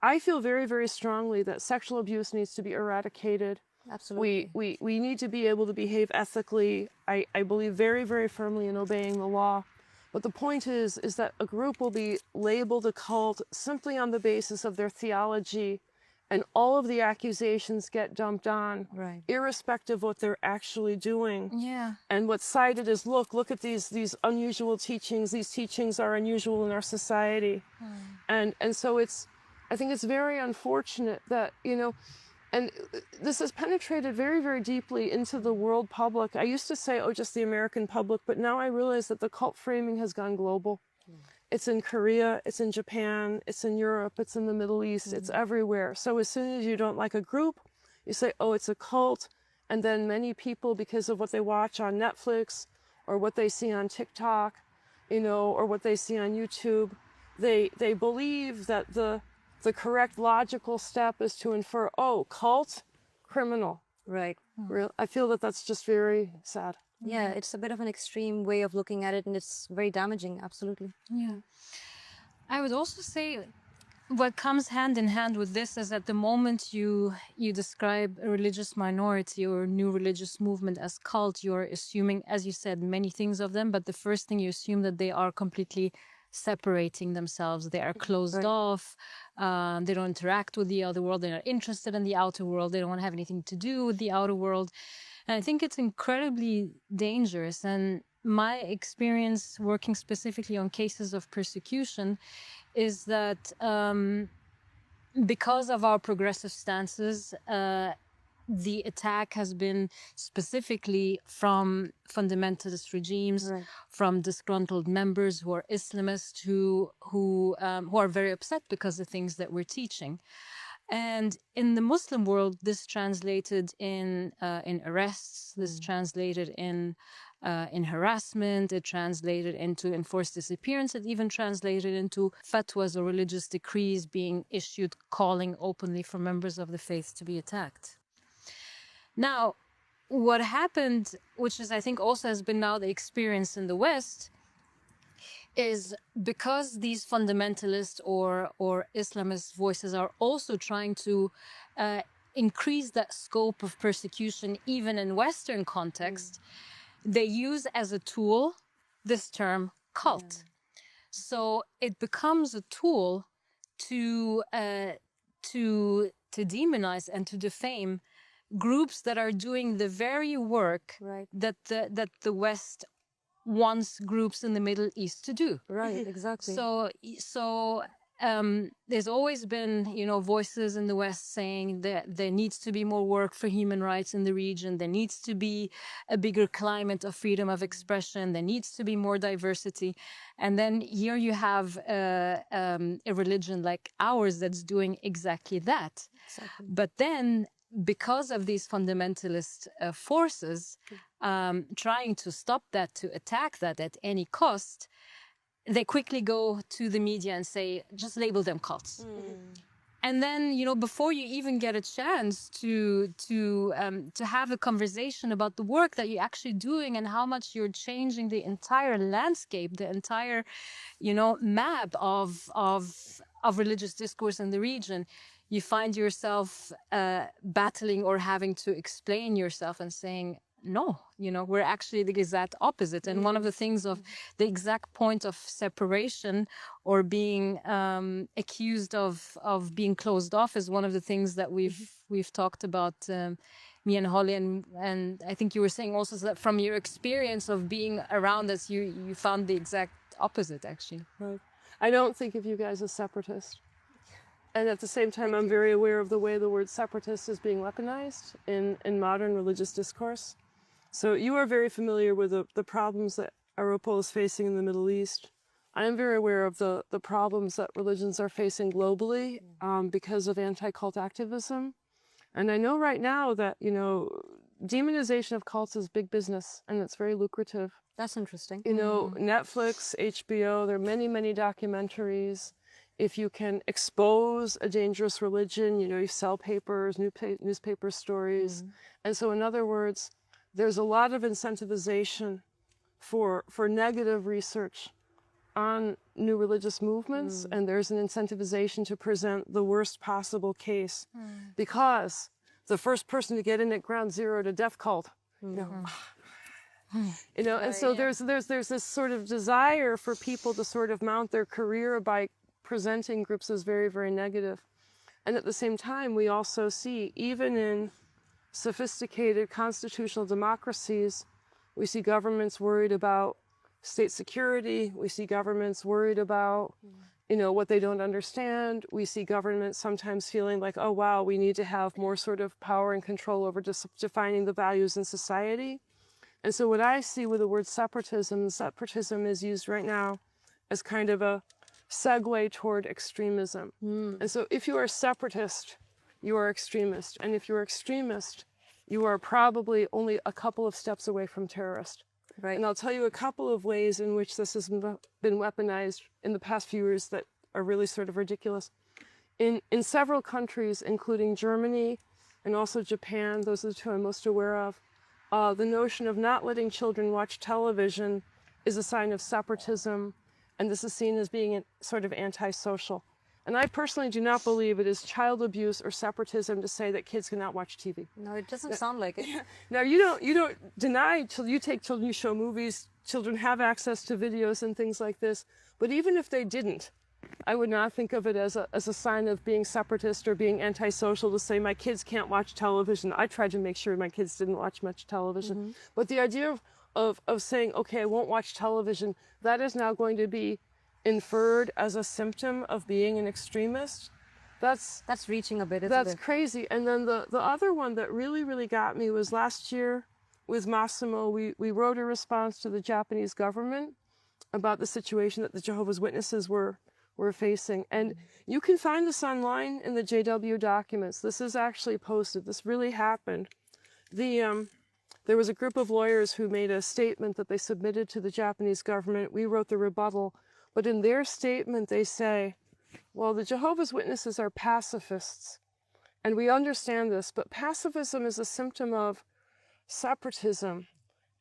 I feel very, very strongly that sexual abuse needs to be eradicated. Absolutely. We need to be able to behave ethically. I believe very, very firmly in obeying the law. But the point is that a group will be labeled a cult simply on the basis of their theology, and all of the accusations get dumped on, irrespective of what they're actually doing. Yeah. And what's cited is, look at these unusual teachings. These teachings are unusual in our society. And so I think it's very unfortunate that, you know, and this has penetrated very, very deeply into the world public. I used to say, oh, just the American public, but now I realize that the cult framing has gone global. It's in Korea, it's in Japan, it's in Europe, it's in the Middle East, it's everywhere. So as soon as you don't like a group, you say, oh, it's a cult. And then many people, because of what they watch on Netflix or what they see on TikTok, you know, or what they see on YouTube, they believe that the correct logical step is to infer, oh, cult, criminal. Right. I feel that that's just very sad. Yeah, it's a bit of an extreme way of looking at it, and it's very damaging, absolutely. Yeah. I would also say what comes hand in hand with this is at the moment you describe a religious minority or new religious movement as cult, you're assuming, as you said, many things of them, but the first thing you assume that they are completely separating themselves. They are closed off. They don't interact with the outer world. They're not interested in the outer world. They don't want to have anything to do with the outer world. And I think it's incredibly dangerous. And my experience working specifically on cases of persecution is that because of our progressive stances, the attack has been specifically from fundamentalist regimes, from disgruntled members who are Islamists, who are very upset because of things that we're teaching. And in the Muslim world, this translated in arrests. This translated in harassment. It translated into enforced disappearance. It even translated into fatwas or religious decrees being issued, calling openly for members of the faith to be attacked. Now, what happened, which is I think also has been now the experience in the West, is because these fundamentalist or Islamist voices are also trying to increase that scope of persecution even in Western context, they use as a tool this term cult. So it becomes a tool to demonize and to defame groups that are doing the very work that the West wants groups in the Middle East to do. Right, exactly. So there's always been, voices in the West saying that there needs to be more work for human rights in the region. There needs to be a bigger climate of freedom of expression. There needs to be more diversity. And then here you have a religion like ours that's doing exactly that. Exactly. But then, because of these fundamentalist forces trying to stop that, to attack that at any cost, they quickly go to the media and say, just label them cults. And then, before you even get a chance to have a conversation about the work that you're actually doing and how much you're changing the entire landscape, the entire, map of of religious discourse in the region, you find yourself battling or having to explain yourself and saying, no, you know, we're actually the exact opposite. And one of the things of the exact point of separation or being accused of being closed off is one of the things that we've talked about, me and Holly, and I think you were saying also that from your experience of being around us, you found the exact opposite, actually. Right. I don't think of you guys as separatists. And at the same time, I'm very aware of the way the word separatist is being weaponized in modern religious discourse. So you are very familiar with the problems that AROPL is facing in the Middle East. I am very aware of the problems that religions are facing globally because of anti-cult activism. And I know right now that, you know, demonization of cults is big business and it's very lucrative. That's interesting. You know, Netflix, HBO, there are many, many documentaries. If you can expose a dangerous religion, you know, you sell papers, newspaper stories. And so in other words, there's a lot of incentivization for negative research on new religious movements, and there's an incentivization to present the worst possible case because the first person to get in at ground zero to death cult, you know, and so there's this sort of desire for people to sort of mount their career by presenting groups as very, very negative. And at the same time, we also see, even in sophisticated constitutional democracies, we see governments worried about state security. We see governments worried about, you know, what they don't understand. We see governments sometimes feeling like, oh, wow, we need to have more sort of power and control over defining the values in society. And so what I see with the word separatism is used right now as kind of a segue toward extremism. And so if you are a separatist, you are extremist. And if you're extremist, you are probably only a couple of steps away from terrorist. Right. And I'll tell you a couple of ways in which this has been weaponized in the past few years that are really sort of ridiculous. In several countries, including Germany and also Japan, those are the two I'm most aware of, the notion of not letting children watch television is a sign of separatism, and this is seen as being sort of antisocial. And I personally do not believe it is child abuse or separatism to say that kids cannot watch TV. No, it doesn't sound like it. Now, you don't deny, you take children, you show movies, children have access to videos and things like this. But even if they didn't, I would not think of it as a sign of being separatist or being antisocial to say my kids can't watch television. I tried to make sure my kids didn't watch much television. But the idea of saying, okay, I won't watch television, that is now going to be inferred as a symptom of being an extremist. That's reaching a bit, isn't that's it? crazy. And then the other one that really got me was last year with Massimo. We wrote a response to the Japanese government about the situation that the Jehovah's Witnesses were facing. And you can find this online in the JW documents. This is actually posted. This really happened. There was a group of lawyers who made a statement that they submitted to the Japanese government. We wrote the rebuttal. But in their statement, they say, well, the Jehovah's Witnesses are pacifists. And we understand this, but pacifism is a symptom of separatism.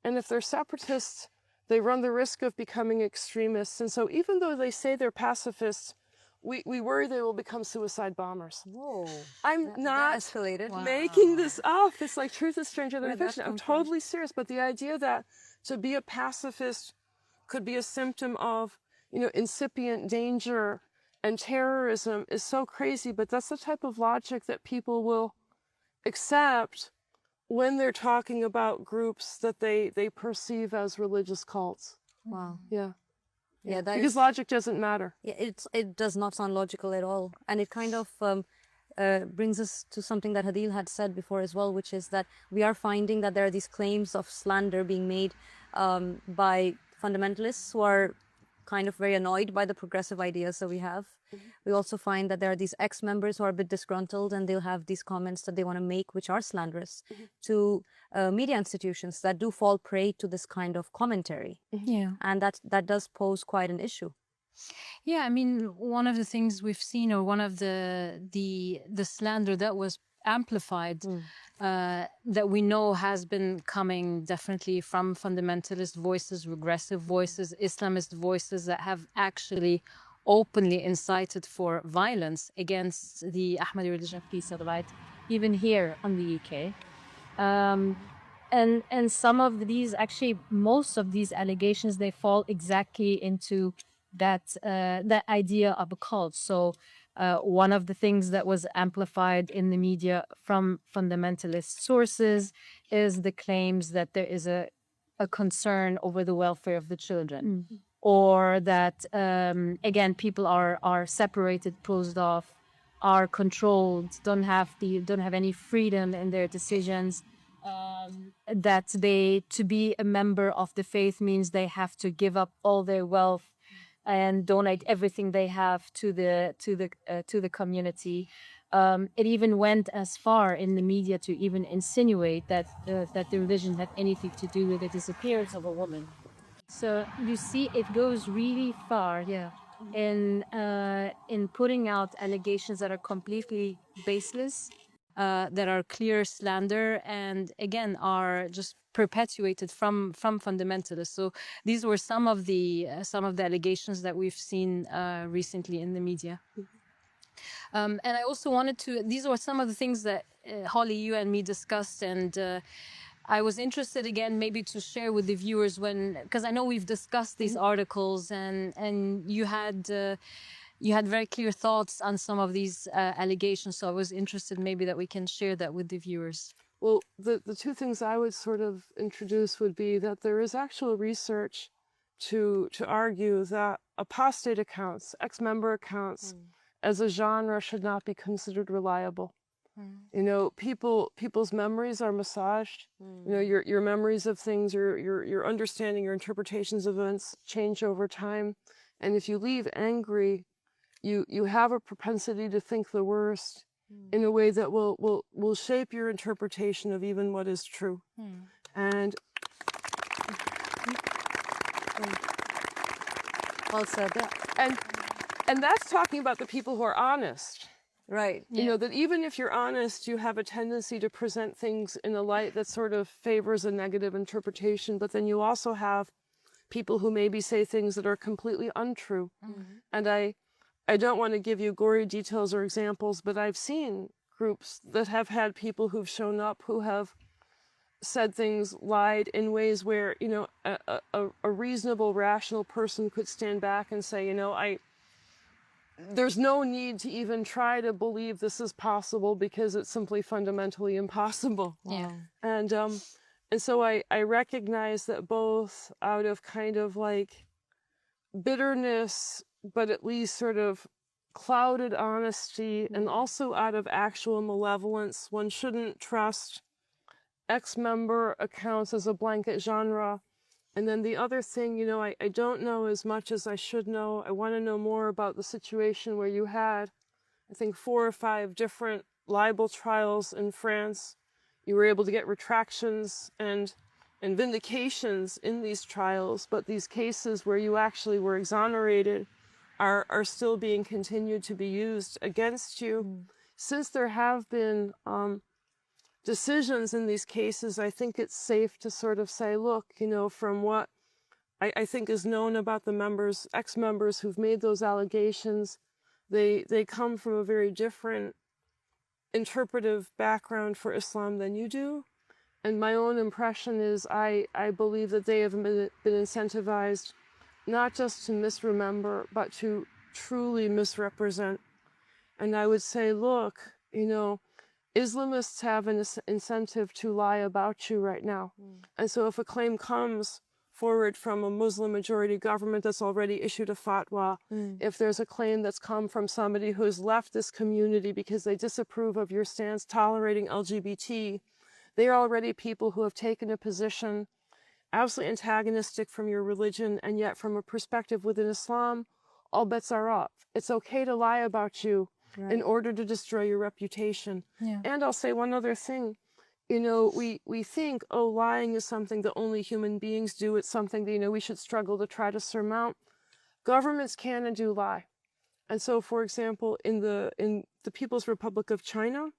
And if they're separatists, they run the risk of becoming extremists. And so even though they say they're pacifists, we worry they will become suicide bombers. Whoa. I'm not escalated. making this up. It's like truth is stranger than fiction. I'm totally serious. But the idea that to be a pacifist could be a symptom of, you know, incipient danger and terrorism is so crazy, but that's the type of logic that people will accept when they're talking about groups that they perceive as religious cults. Wow. Yeah. Yeah, because logic doesn't matter. Yeah, it does not sound logical at all. And it kind of brings us to something that Hadil had said before as well, which is that we are finding that there are these claims of slander being made by fundamentalists who are kind of very annoyed by the progressive ideas that we have. We also find that there are these ex-members who are a bit disgruntled and they'll have these comments that they want to make which are slanderous to media institutions that do fall prey to this kind of commentary. Yeah. And that does pose quite an issue. Yeah, I mean, one of the things we've seen, or one of the slander that was amplified, that we know has been coming definitely from fundamentalist voices, regressive voices, Islamist voices that have actually openly incited for violence against the Ahmadi religion of peace, right? Even here in the UK. And some of these, actually, most of these allegations, they fall exactly into that idea of a cult. So one of the things that was amplified in the media from fundamentalist sources is the claims that there is a concern over the welfare of the children, or that again, people are separated, closed off, are controlled, don't have any freedom in their decisions. That to be a member of the faith means they have to give up all their wealth and donate everything they have to the community. It even went as far in the media to even insinuate that the religion had anything to do with the disappearance of a woman. So you see, it goes really far, in putting out allegations that are completely baseless, that are clear slander, and again are just perpetuated from fundamentalists. So these were some of the allegations that we've seen recently in the media. And I also wanted to. These were some of the things that Holly, you and me discussed, and I was interested again maybe to share with the viewers because I know we've discussed these articles, and you had very clear thoughts on some of these allegations. So I was interested maybe that we can share that with the viewers. Well, the two things I would sort of introduce would be that there is actual research to argue that apostate accounts, ex-member accounts, as a genre should not be considered reliable. You know, people's memories are massaged. You know, your memories of things, your understanding, your interpretations of events change over time. And if you leave angry, you have a propensity to think the worst in a way that will shape your interpretation of even what is true. And Well said. and that's talking about the people who are honest. Right. You know, that even if you're honest, you have a tendency to present things in a light that sort of favors a negative interpretation, but then you also have people who maybe say things that are completely untrue. And I don't want to give you gory details or examples, but I've seen groups that have had people who've shown up who have said things, lied in ways where, you know, a reasonable, rational person could stand back and say, you know, there's no need to even try to believe this is possible because it's simply fundamentally impossible. Yeah. And so I recognize that both out of kind of like bitterness, but at least sort of clouded honesty, and also out of actual malevolence, one shouldn't trust ex-member accounts as a blanket genre. And then the other thing, you know, I don't know as much as I should know. I want to know more about the situation where you had, I think, 4 or 5 different libel trials in France. You were able to get retractions and vindications in these trials, but these cases where you actually were exonerated are still being continued to be used against you. Since there have been decisions in these cases, I think it's safe to sort of say, look, you know, from what I think is known about the members, ex-members who've made those allegations, they come from a very different interpretive background for Islam than you do. And my own impression is I believe that they have been incentivized not just to misremember, but to truly misrepresent. And I would say, look, you know, Islamists have an incentive to lie about you right now. And so if a claim comes forward from a Muslim majority government that's already issued a fatwa, if there's a claim that's come from somebody who's left this community because they disapprove of your stance tolerating LGBT, they are already people who have taken a position absolutely antagonistic from your religion, and yet from a perspective within Islam, all bets are off. It's okay to lie about you in order to destroy your reputation. And I'll say one other thing. You know, we think, oh, lying is something that only human beings do. It's something that, you know, we should struggle to try to surmount. Governments can and do lie. And so, for example, in the People's Republic of China,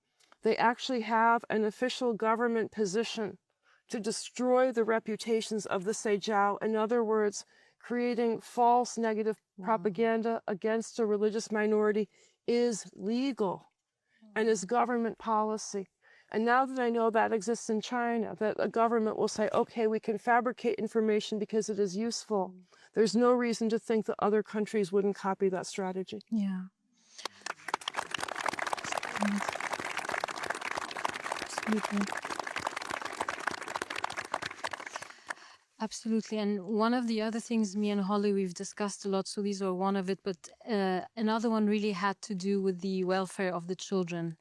they actually have an official government position to destroy the reputations of the Seijiao. In other words, creating false negative propaganda against a religious minority is legal and is government policy. And now that I know that exists in China, that a government will say, okay, we can fabricate information because it is useful, there's no reason to think that other countries wouldn't copy that strategy. Yeah. Absolutely. Absolutely. And one of the other things me and Holly, we've discussed a lot, so these are one of it, but another one really had to do with the welfare of the children.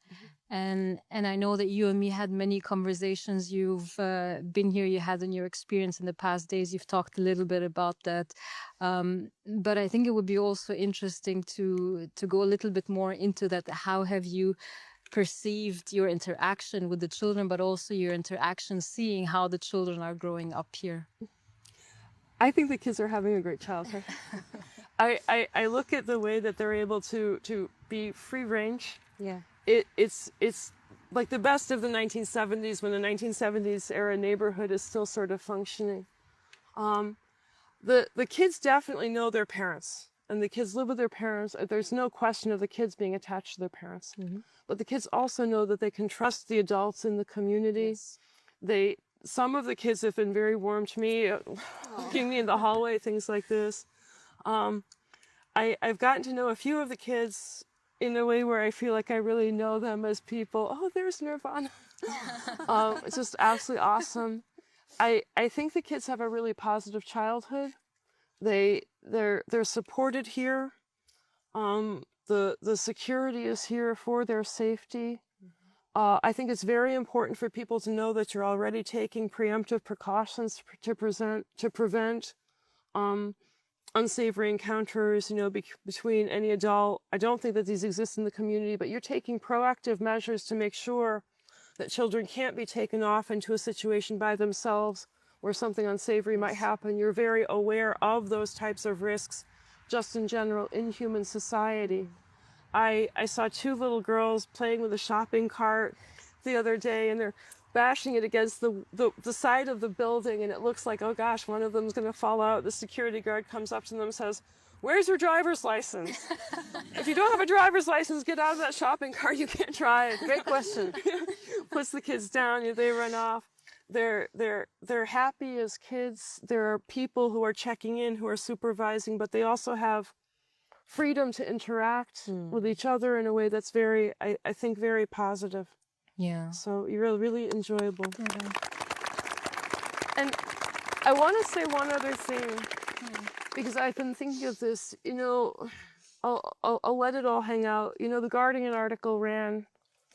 And I know that you and me had many conversations. You've been here, you had in your experience in the past days, you've talked a little bit about that. But I think it would be also interesting to go a little bit more into that. How have you perceived your interaction with the children, but also your interaction seeing how the children are growing up here? I think the kids are having a great childhood. I look at the way that they're able to be free range. Yeah. It's like the best of the 1970s, when the 1970s era neighborhood is still sort of functioning. The kids definitely know their parents, and the kids live with their parents. There's no question of the kids being attached to their parents. But the kids also know that they can trust the adults in the community. Yes. Some of the kids have been very warm to me, looking me in the hallway, things like this. I've gotten to know a few of the kids in a way where I feel like I really know them as people. Oh, there's Nirvana. It's just absolutely awesome. I think the kids have a really positive childhood. They're supported here. The security is here for their safety. I think it's very important for people to know that you're already taking preemptive precautions to prevent unsavory encounters, between any adult. I don't think that these exist in the community, but you're taking proactive measures to make sure that children can't be taken off into a situation by themselves where something unsavory might happen. You're very aware of those types of risks just in general in human society. I saw two little girls playing with a shopping cart the other day, and they're bashing it against the side of the building, and it looks like, oh gosh, one of them's going to fall out. The security guard comes up to them and says, "Where's your driver's license? If you don't have a driver's license, get out of that shopping cart. You can't drive." Great question. Puts the kids down. They run off. They're happy as kids. There are people who are checking in, who are supervising, but they also have freedom to interact with each other in a way that's very, I think, very positive. Yeah. So you're really enjoyable. And I want to say one other thing, because I've been thinking of this, I'll let it all hang out. The Guardian article ran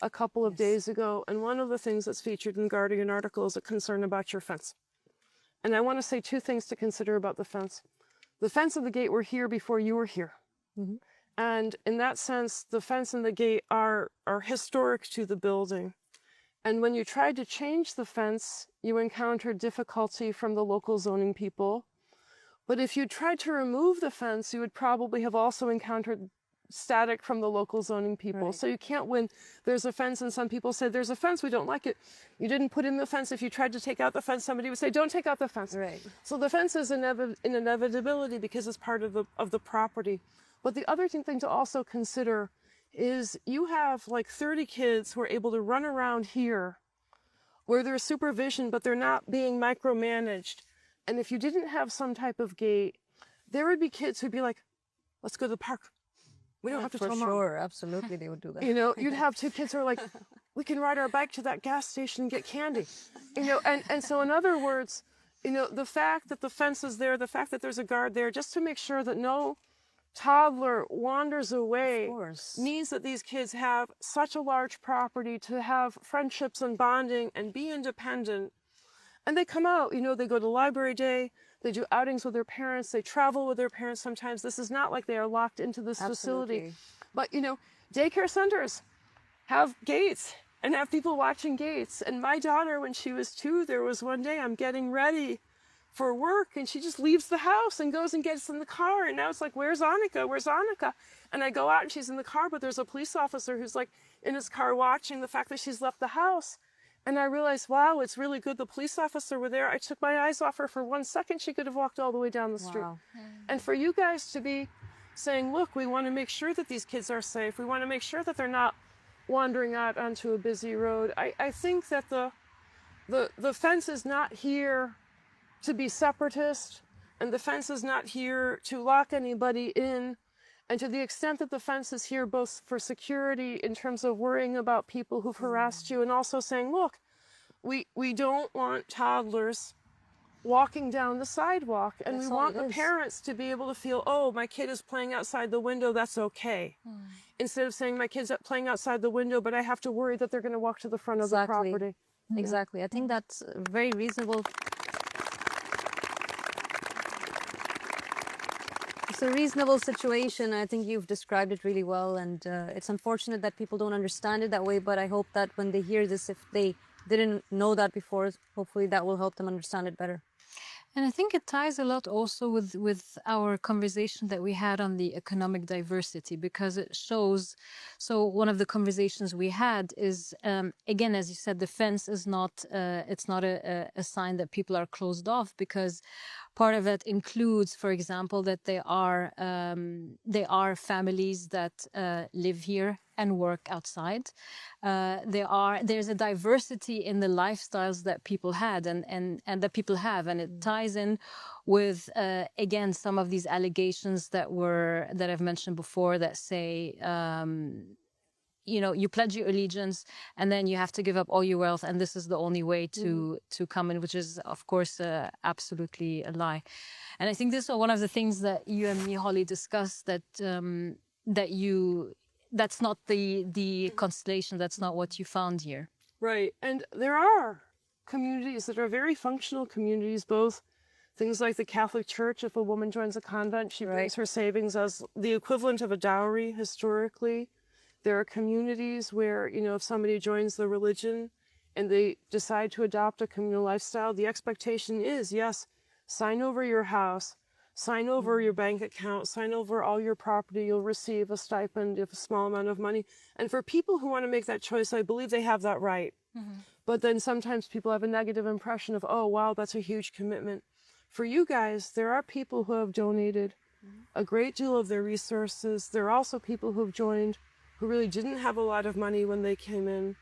a couple of days ago, and one of the things that's featured in the Guardian article is a concern about your fence. And I want to say two things to consider about the fence. The fence and the gate were here before you were here. And in that sense, the fence and the gate are historic to the building. And when you tried to change the fence, you encountered difficulty from the local zoning people. But if you tried to remove the fence, you would probably have also encountered static from the local zoning people. Right. So you can't win. There's a fence, and some people say, there's a fence, we don't like it. You didn't put in the fence. If you tried to take out the fence, somebody would say, don't take out the fence. Right. So the fence is an inevitability because it's part of the property. But the other thing to also consider is you have like 30 kids who are able to run around here where there's supervision, but they're not being micromanaged. And if you didn't have some type of gate, there would be kids who'd be like, let's go to the park. We don't have to tell them. For sure, absolutely, they would do that. You'd have two kids who are like, we can ride our bike to that gas station and get candy. And so in other words, the fact that the fence is there, the fact that there's a guard there, just to make sure that no toddler wanders away, means that these kids have such a large property to have friendships and bonding and be independent. And they come out, they go to library day, they do outings with their parents, they travel with their parents sometimes. This is not like they are locked into this facility. But, daycare centers have gates and have people watching gates. And my daughter, when she was 2, there was one day I'm getting ready for work, and she just leaves the house and goes and gets in the car. And now it's like, where's Annika? Where's Annika? And I go out and she's in the car, but there's a police officer who's like in his car watching the fact that she's left the house. And I realized, wow, it's really good the police officer were there. I took my eyes off her for 1 second. She could have walked all the way down the street. Wow. And for you guys to be saying, look, we want to make sure that these kids are safe. We want to make sure that they're not wandering out onto a busy road. I think that the fence is not here to be separatist, and the fence is not here to lock anybody in. And to the extent that the fence is here both for security in terms of worrying about people who've harassed you, and also saying, look, we don't want toddlers walking down the sidewalk, and we want the parents to be able to feel, oh, my kid is playing outside the window, that's okay. Instead of saying my kid's playing outside the window, but I have to worry that they're going to walk to the front of the property. Exactly. I think that's very reasonable. It's a reasonable situation. I think you've described it really well, and it's unfortunate that people don't understand it that way, but I hope that when they hear this, if they didn't know that before, hopefully that will help them understand it better. And I think it ties a lot also with our conversation that we had on the economic diversity, because it shows, so one of the conversations we had is, again, as you said, the fence is not, it's not a sign that people are closed off, because part of it includes, for example, that there are families that live here and work outside. There's a diversity in the lifestyles that people had and that people have, and it ties in with again some of these allegations that I've mentioned before that say you know, you pledge your allegiance and then you have to give up all your wealth, and this is the only way to come in, which is of course absolutely a lie. And I think this is one of the things that you and me, Holly, discussed, that that's not the constellation, that's not what you found here. Right. And there are communities that are very functional communities, both things like the Catholic Church. If a woman joins a convent, she brings her savings as the equivalent of a dowry historically. There are communities where, you know, if somebody joins the religion and they decide to adopt a communal lifestyle, the expectation is, yes, sign over your house, sign over your bank account, sign over all your property, you'll receive a stipend, a small amount of money. And for people who want to make that choice, I believe they have that right. But then sometimes people have a negative impression of, oh, wow, that's a huge commitment. For you guys, there are people who have donated a great deal of their resources. There are also people who have joined who really didn't have a lot of money when they came in.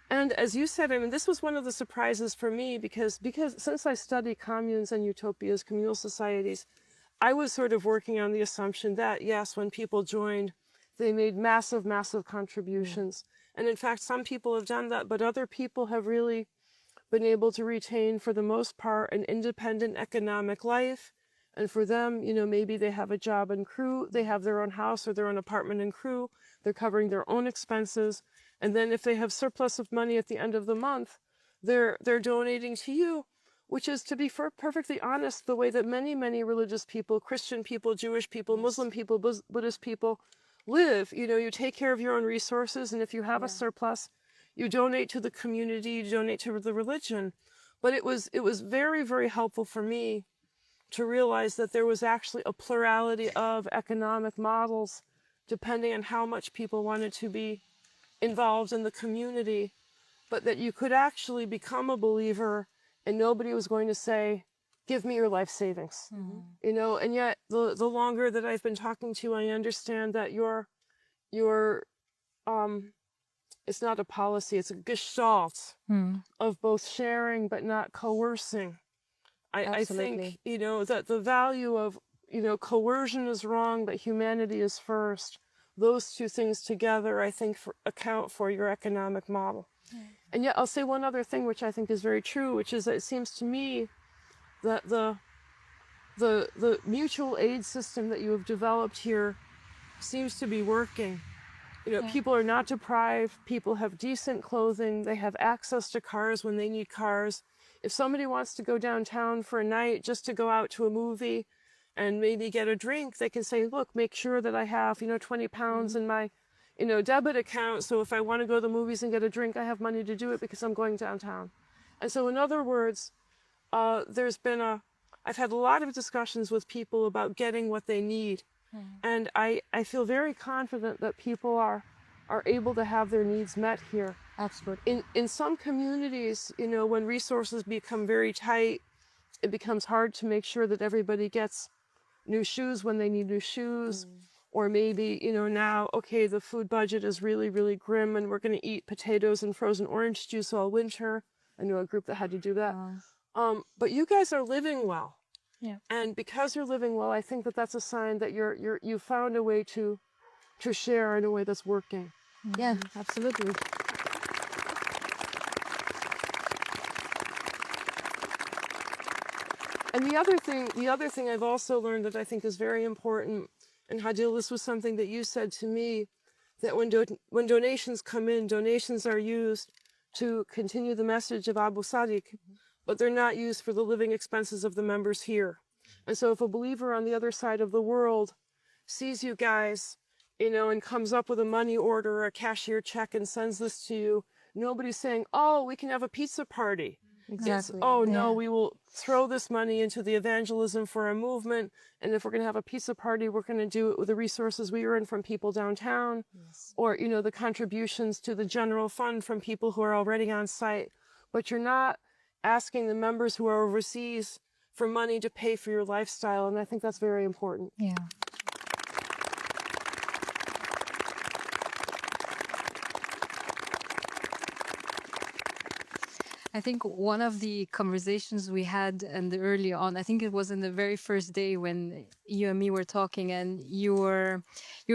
And as you said, I mean, this was one of the surprises for me because since I study communes and utopias, communal societies, I was sort of working on the assumption that, yes, when people joined, they made massive, massive contributions. And in fact, some people have done that, but other people have really been able to retain, for the most part, an independent economic life. And for them, you know, maybe they have a job in Crewe, they have their own house or their own apartment in Crewe, they're covering their own expenses. And then if they have surplus of money at the end of the month, they're donating to you, which is, to be perfectly honest, the way that many, many religious people, Christian people, Jewish people, Muslim people, Buddhist people live. You know, you take care of your own resources, and if you have a surplus, you donate to the community, you donate to the religion. But it was very, very helpful for me to realize that there was actually a plurality of economic models depending on how much people wanted to be involved in the community, but that you could actually become a believer and nobody was going to say, give me your life savings. You know, and yet the longer that I've been talking to you, I understand that your it's not a policy, it's a gestalt of both sharing but not coercing. I think, you know, that the value of, you know, coercion is wrong, but humanity is first. Those two things together, I think, account for your economic model. And yet I'll say one other thing, which I think is very true, which is that it seems to me that the mutual aid system that you have developed here seems to be working. You know, people are not deprived, people have decent clothing, they have access to cars when they need cars. If somebody wants to go downtown for a night just to go out to a movie and maybe get a drink, they can say, look, make sure that I have, you know, 20 pounds in my, you know, debit account. So if I want to go to the movies and get a drink, I have money to do it because I'm going downtown. And so in other words, I've had a lot of discussions with people about getting what they need. And I feel very confident that people are able to have their needs met here. Absolutely. In some communities, you know, when resources become very tight, it becomes hard to make sure that everybody gets new shoes when they need new shoes, Or maybe, now, okay, the food budget is really, really grim and we're going to eat potatoes and frozen orange juice all winter. I know a group that had to do that. But you guys are living well. Yeah. And because you're living well, I think that that's a sign that you found a way to share in a way that's working. Yeah, absolutely. And the other thing I've also learned that I think is very important, and Hadil, this was something that you said to me, that when donations come in, donations are used to continue the message of Abu Sadiq, but they're not used for the living expenses of the members here. And so if a believer on the other side of the world sees you guys, and comes up with a money order or a cashier check and sends this to you, nobody's saying, oh, we can have a pizza party. Exactly. It's, oh, no, we will throw this money into the evangelism for a movement. And if we're going to have a pizza party, we're going to do it with the resources we earn from people downtown. Yes. Or, the contributions to the general fund from people who are already on site. But you're not asking the members who are overseas for money to pay for your lifestyle. And I think that's very important. Yeah. I think one of the conversations we had early on, I think it was in the very first day when you and me were talking, and you were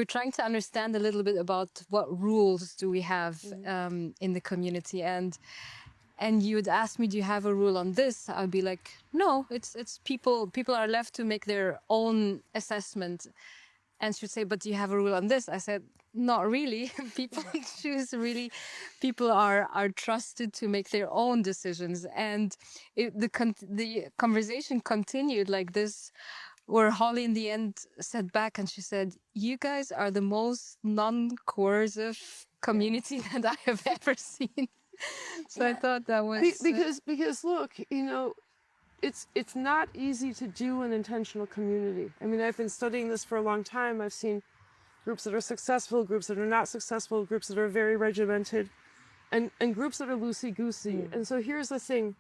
trying to understand a little bit about what rules do we have in the community, and you'd ask me, do you have a rule on this? I'd be like, no, it's people are left to make their own assessment. And she'd say, but do you have a rule on this? I said, not really. People choose, really. People are trusted to make their own decisions. And the conversation continued like this, where Holly in the end sat back and she said, you guys are the most non-coercive community that I have ever seen. So I thought that was... Because look, it's not easy to do an intentional community. I mean, I've been studying this for a long time. I've seen groups that are successful, groups that are not successful, groups that are very regimented, and groups that are loosey-goosey. And so here's the thing.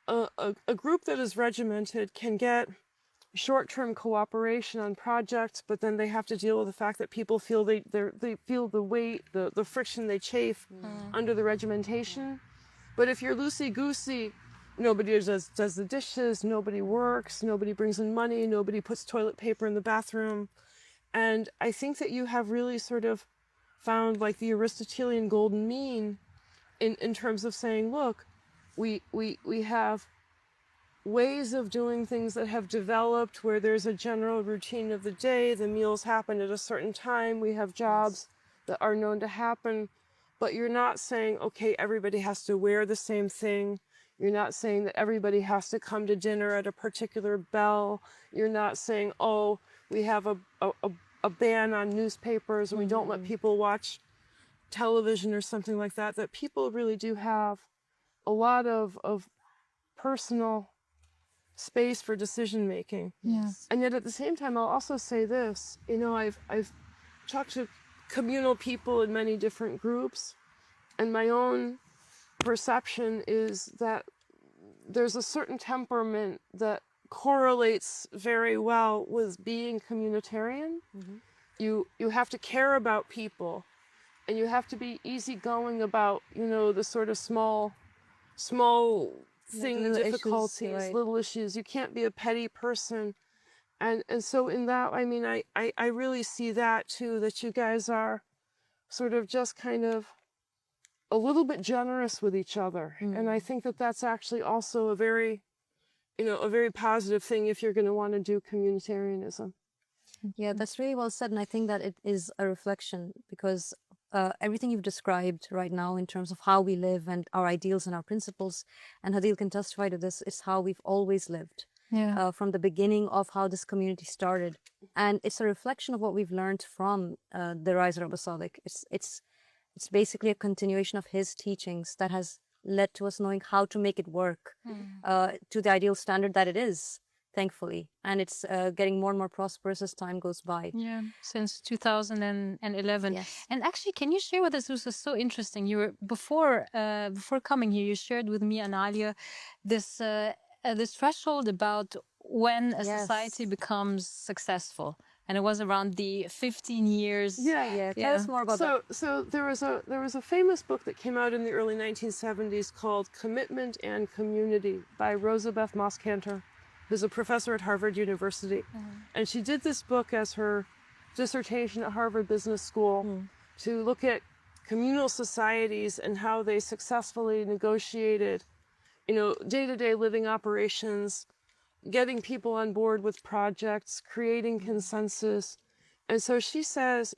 A group that is regimented can get short-term cooperation on projects, but then they have to deal with the fact that people feel they feel the weight, the friction, they chafe under the regimentation. But if you're loosey-goosey, nobody does the dishes, nobody works, nobody brings in money, nobody puts toilet paper in the bathroom. And I think that you have really sort of found like the Aristotelian golden mean in terms of saying, look, we have ways of doing things that have developed where there's a general routine of the day, the meals happen at a certain time, we have jobs that are known to happen, but you're not saying, okay, everybody has to wear the same thing. You're not saying that everybody has to come to dinner at a particular bell. You're not saying, oh, we have a ban on newspapers and we don't let people watch television or something like that. That people really do have a lot of personal space for decision making. Yes. And yet at the same time, I'll also say this. I've talked to communal people in many different groups, and my own perception is that there's a certain temperament that correlates very well with being communitarian. You have to care about people, and you have to be easygoing about, the sort of small thing difficulties, little issues. You can't be a petty person. And so in that, I mean, I really see that too, that you guys are sort of just kind of a little bit generous with each other. And I think that that's actually also a very positive thing if you're going to want to do communitarianism. Yeah, that's really well said. And I think that it is a reflection because everything you've described right now in terms of how we live and our ideals and our principles, and Hadil can testify to this, is how we've always lived. From the beginning of how this community started. And it's a reflection of what we've learned from the rise of Abu Sadiq. It's basically a continuation of his teachings that has led to us knowing how to make it work to the ideal standard that it is, thankfully. And it's getting more and more prosperous as time goes by. Yeah, since 2011. Yes. And actually, can you share with us, this was so interesting, you were, before coming here, you shared with me and Alia this threshold about when a society becomes successful. and it was around the 15 years. Yeah. Tell us more about that. So there was a famous book that came out in the early 1970s called Commitment and Community by Rosabeth Moss-Kanter, who's a professor at Harvard University. And she did this book as her dissertation at Harvard Business School to look at communal societies and how they successfully negotiated, day-to-day living operations, getting people on board with projects, creating consensus. And so she says,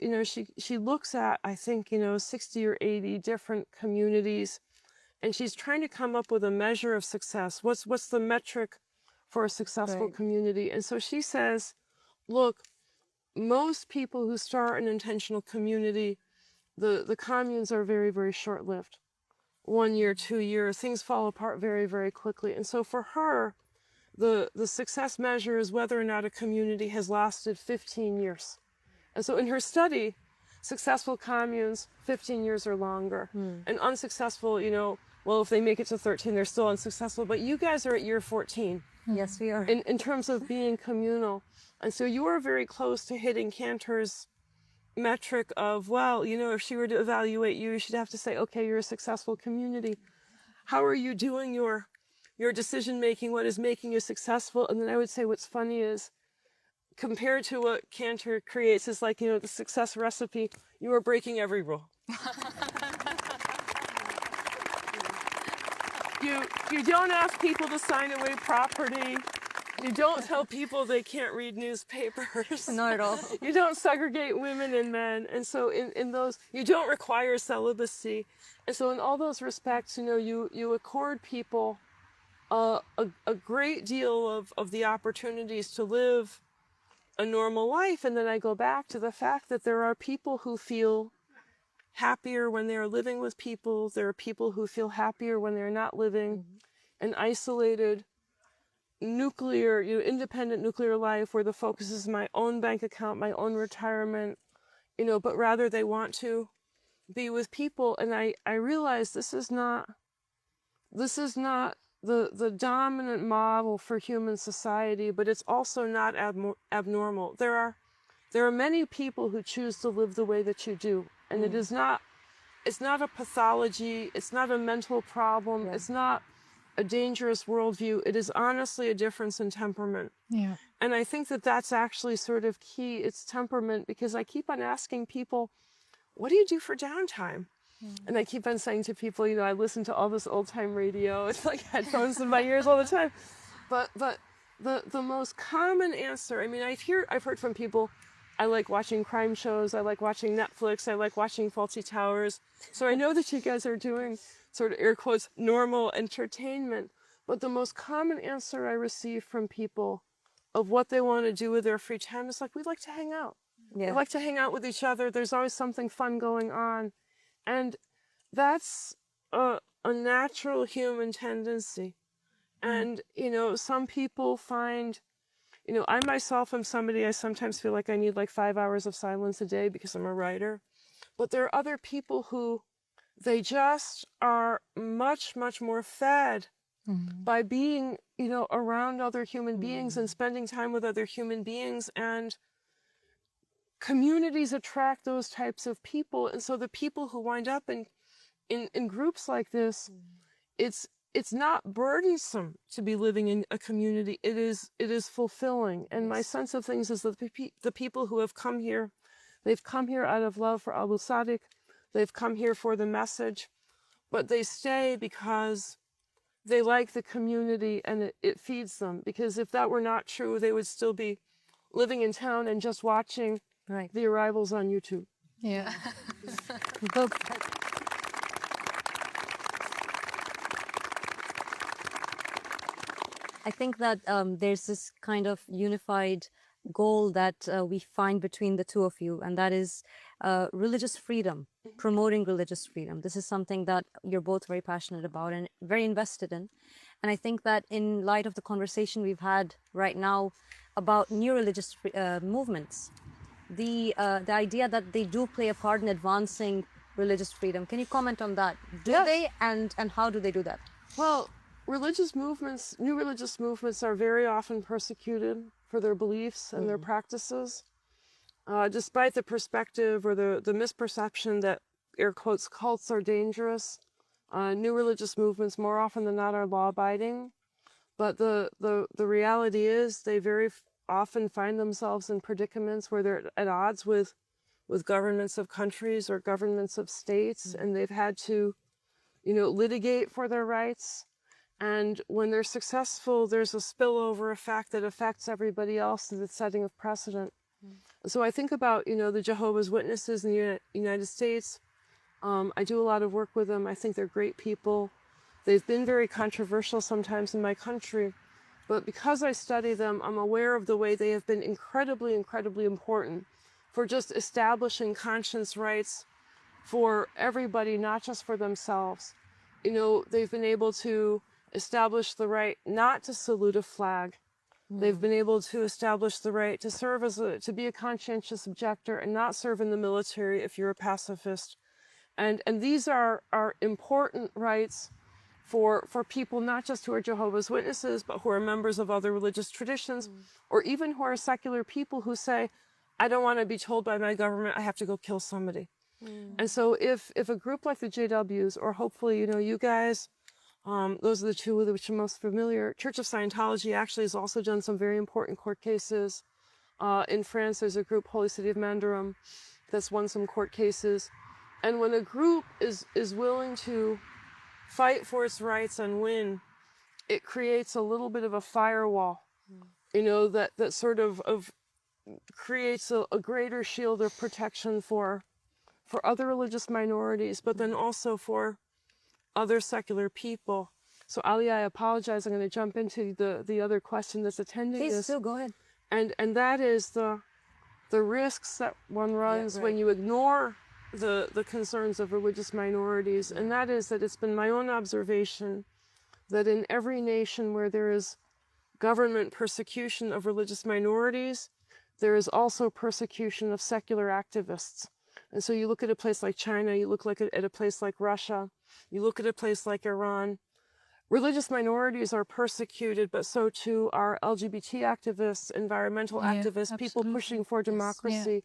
she looks at, I think, 60 or 80 different communities, and she's trying to come up with a measure of success. What's the metric for a successful community? And so she says, look, most people who start an intentional community, the communes are very, very short-lived. 1 year, 2 years, things fall apart very, very quickly. And so for her, the success measure is whether or not a community has lasted 15 years. And so in her study, successful communes, 15 years or longer. And unsuccessful, well, if they make it to 13, they're still unsuccessful. But you guys are at year 14. Yes, we are. In terms of being communal. And so you are very close to hitting Kanter's metric of, well, if she were to evaluate you, she'd have to say, okay, you're a successful community. How are you doing your decision making? What is making you successful? And then I would say what's funny is, compared to what Kanter creates, is like, the success recipe, you are breaking every rule. You don't ask people to sign away property. You don't tell people they can't read newspapers. Not at all. You don't segregate women and men. And so in those, you don't require celibacy. And so in all those respects, you accord people a great deal of the opportunities to live a normal life. And then I go back to the fact that there are people who feel happier when they're living with people. There are people who feel happier when they're not living an isolated, independent nuclear life where the focus is my own bank account, my own retirement, but rather they want to be with people. And I realize this is not the dominant model for human society, but it's also not abnormal. There are many people who choose to live the way that you do. And it's not a pathology. It's not a mental problem. Yeah. It's not a dangerous worldview. It is honestly a difference in temperament. Yeah. And I think that that's actually sort of key. It's temperament, because I keep on asking people, what do you do for downtime? And I keep on saying to people, I listen to all this old time radio. It's like headphones in my ears all the time. But the most common answer, I've heard from people, I like watching crime shows, I like watching Netflix, I like watching Fawlty Towers. So I know that you guys are doing sort of air quotes normal entertainment. But the most common answer I receive from people of what they want to do with their free time is like, we like to hang out. Yeah. We like to hang out with each other. There's always something fun going on. And that's a natural human tendency. And, some people find, I myself am somebody, I sometimes feel like I need like 5 hours of silence a day because I'm a writer. But there are other people who, they just are much, much more fed by being, around other human beings and spending time with other human beings. And communities attract those types of people. And so the people who wind up in groups like this, it's not burdensome to be living in a community. It is fulfilling. And my sense of things is that the people who have come here, they've come here out of love for Abu Sadiq. They've come here for the message, but they stay because they like the community and it feeds them. Because if that were not true, they would still be living in town and just watching the arrivals on YouTube. Yeah. I think that there's this kind of unified goal that we find between the two of you, and that is religious freedom, promoting religious freedom. This is something that you're both very passionate about and very invested in. And I think that in light of the conversation we've had right now about new religious movements, the idea that they do play a part in advancing religious freedom. Can you comment on that? Do they, and how do they do that? Well, new religious movements are very often persecuted for their beliefs and their practices. despite the perspective or the misperception that, air quotes, cults are dangerous, new religious movements more often than not are law-abiding. But the reality is they very often find themselves in predicaments where they're at odds with governments of countries or governments of states, and they've had to, litigate for their rights. And when they're successful, there's a spillover effect that affects everybody else in the setting of precedent. So I think about, the Jehovah's Witnesses in the United States. I do a lot of work with them. I think they're great people. They've been very controversial sometimes in my country, but because I study them, I'm aware of the way they have been incredibly, incredibly important for just establishing conscience rights for everybody, not just for themselves. They've been able to establish the right not to salute a flag. They've been able to establish the right to serve to be a conscientious objector and not serve in the military if you're a pacifist. And these are important rights for people not just who are Jehovah's Witnesses, but who are members of other religious traditions, or even who are secular people who say, I don't want to be told by my government I have to go kill somebody. And so if a group like the JWs, or hopefully, you guys, those are the two with which I'm most familiar. Church of Scientology actually has also done some very important court cases. In France, there's a group, Holy City of Mandarum, that's won some court cases. And when a group is willing to fight for its rights and win, it creates a little bit of a firewall, that sort of creates a greater shield of protection for other religious minorities, but then also for other secular people. So Ali, I apologize. I'm going to jump into the other question that's attending this. Please, still go ahead. And that is the risks that one runs when you ignore the concerns of religious minorities. And that is that it's been my own observation that in every nation where there is government persecution of religious minorities, there is also persecution of secular activists. And so you look at a place like China, you look at a place like Russia, you look at a place like Iran. Religious minorities are persecuted, but so too are LGBT activists, environmental activists, absolutely. people pushing for democracy.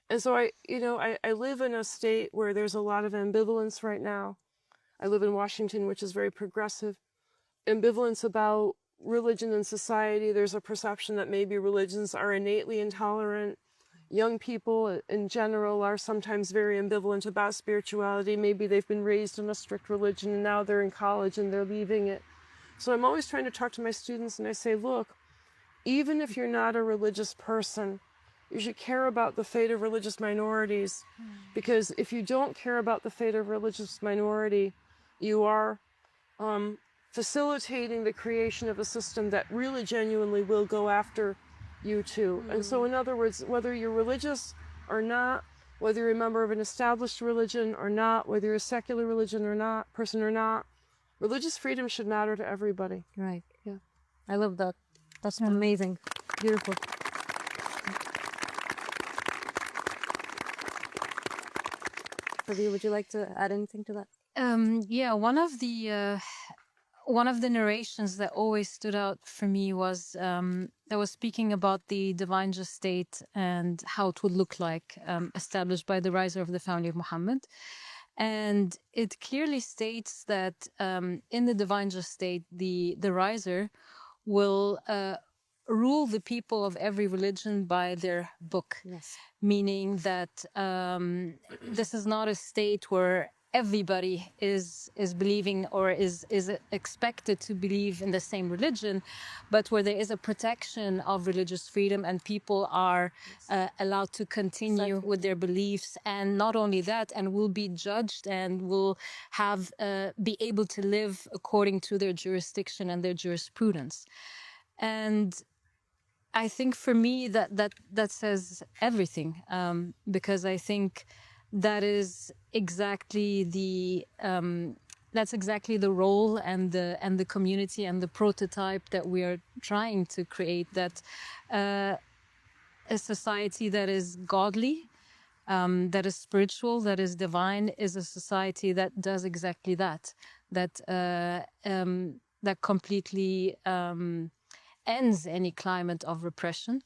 And so I live in a state where there's a lot of ambivalence right now. I live in Washington, which is very progressive. Ambivalence about religion and society. There's a perception that maybe religions are innately intolerant. Young people in general are sometimes very ambivalent about spirituality. Maybe they've been raised in a strict religion and now they're in college and they're leaving it. So I'm always trying to talk to my students and I say, look, even if you're not a religious person, you should care about the fate of religious minorities, because if you don't care about the fate of religious minority, you are facilitating the creation of a system that really genuinely will go after you too. And so in other words, whether you're religious or not, whether you're a member of an established religion or not, whether you're a secular religion or not, person or not, religious freedom should matter to everybody. Right. Yeah. I love that. That's amazing. Beautiful. Praveen, would you like to add anything to that? Yeah, one of the narrations that always stood out for me was that was speaking about the divine just state and how it would look like, established by the riser of the family of Muhammad. And it clearly states that in the divine just state, the riser will rule the people of every religion by their book. Yes. Meaning that this is not a state where everybody is believing or is expected to believe in the same religion, but where there is a protection of religious freedom and people are allowed to continue with their beliefs. And not only that, and will be judged and will have be able to live according to their jurisdiction and their jurisprudence. And I think for me that says everything, because I think that is exactly the role and the community and the prototype that we are trying to create. That a society that is godly, that is spiritual, that is divine, is a society that does exactly that. That completely ends any climate of repression,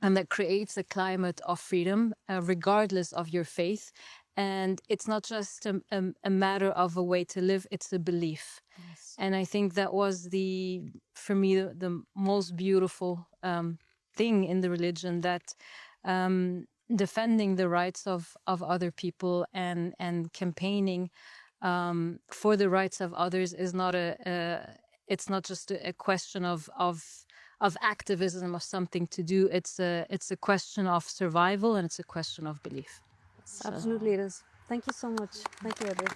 and that creates a climate of freedom, regardless of your faith. And it's not just a matter of a way to live, it's a belief. Yes. And I think that was for me, the most beautiful thing in the religion, that defending the rights of other people and campaigning for the rights of others is not it's not just a question of activism, of something to do. It's a question of survival, and it's a question of belief. So. Absolutely it is. Thank you so much. Thank you, Ade.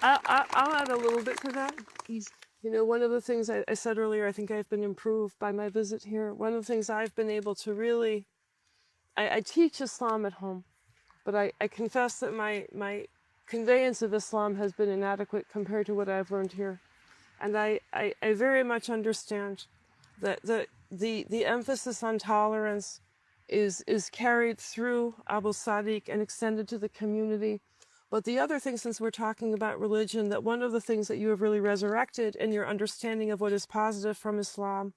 I'll add a little bit to that. Please. You know, one of the things I said earlier, I think I've been improved by my visit here. One of the things I've been able to really, I teach Islam at home, but I confess that my conveyance of Islam has been inadequate compared to what I've learned here. And I very much understand that the emphasis on tolerance is carried through Abu Sadiq and extended to the community. But the other thing, since we're talking about religion, that one of the things that you have really resurrected in your understanding of what is positive from Islam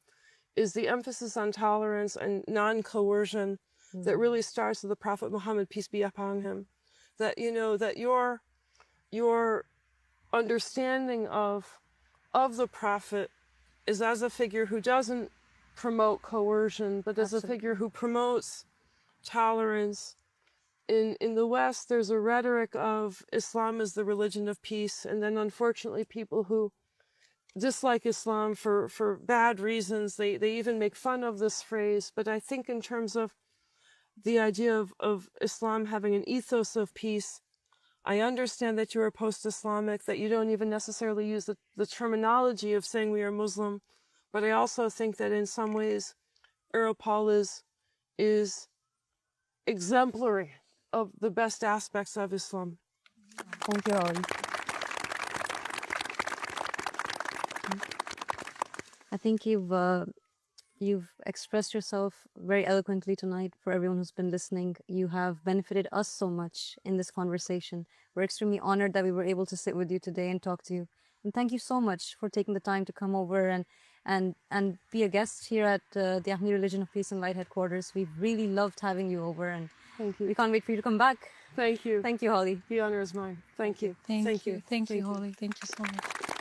is the emphasis on tolerance and non-coercion that really starts with the Prophet Muhammad, peace be upon him. That, you know, that your understanding of the Prophet is as a figure who doesn't promote coercion, but as a figure who promotes tolerance. In the West, there's a rhetoric of Islam as the religion of peace, and then unfortunately people who dislike Islam for bad reasons, they even make fun of this phrase. But I think in terms of the idea of Islam having an ethos of peace, I understand that you are post-Islamic, that you don't even necessarily use the terminology of saying we are Muslim, but I also think that in some ways, AROPL is exemplary of the best aspects of Islam. Thank you, Holly. I think you've expressed yourself very eloquently tonight. For everyone who's been listening, you have benefited us so much in this conversation. We're extremely honored that we were able to sit with you today and talk to you. And thank you so much for taking the time to come over and be a guest here at the Ahmadi Religion of Peace and Light headquarters. We've really loved having you over, and thank you. We can't wait for you to come back. Thank you. Thank you, Holly. The honor is mine. Thank you. Thank you. Thank you, Holly. Thank you so much.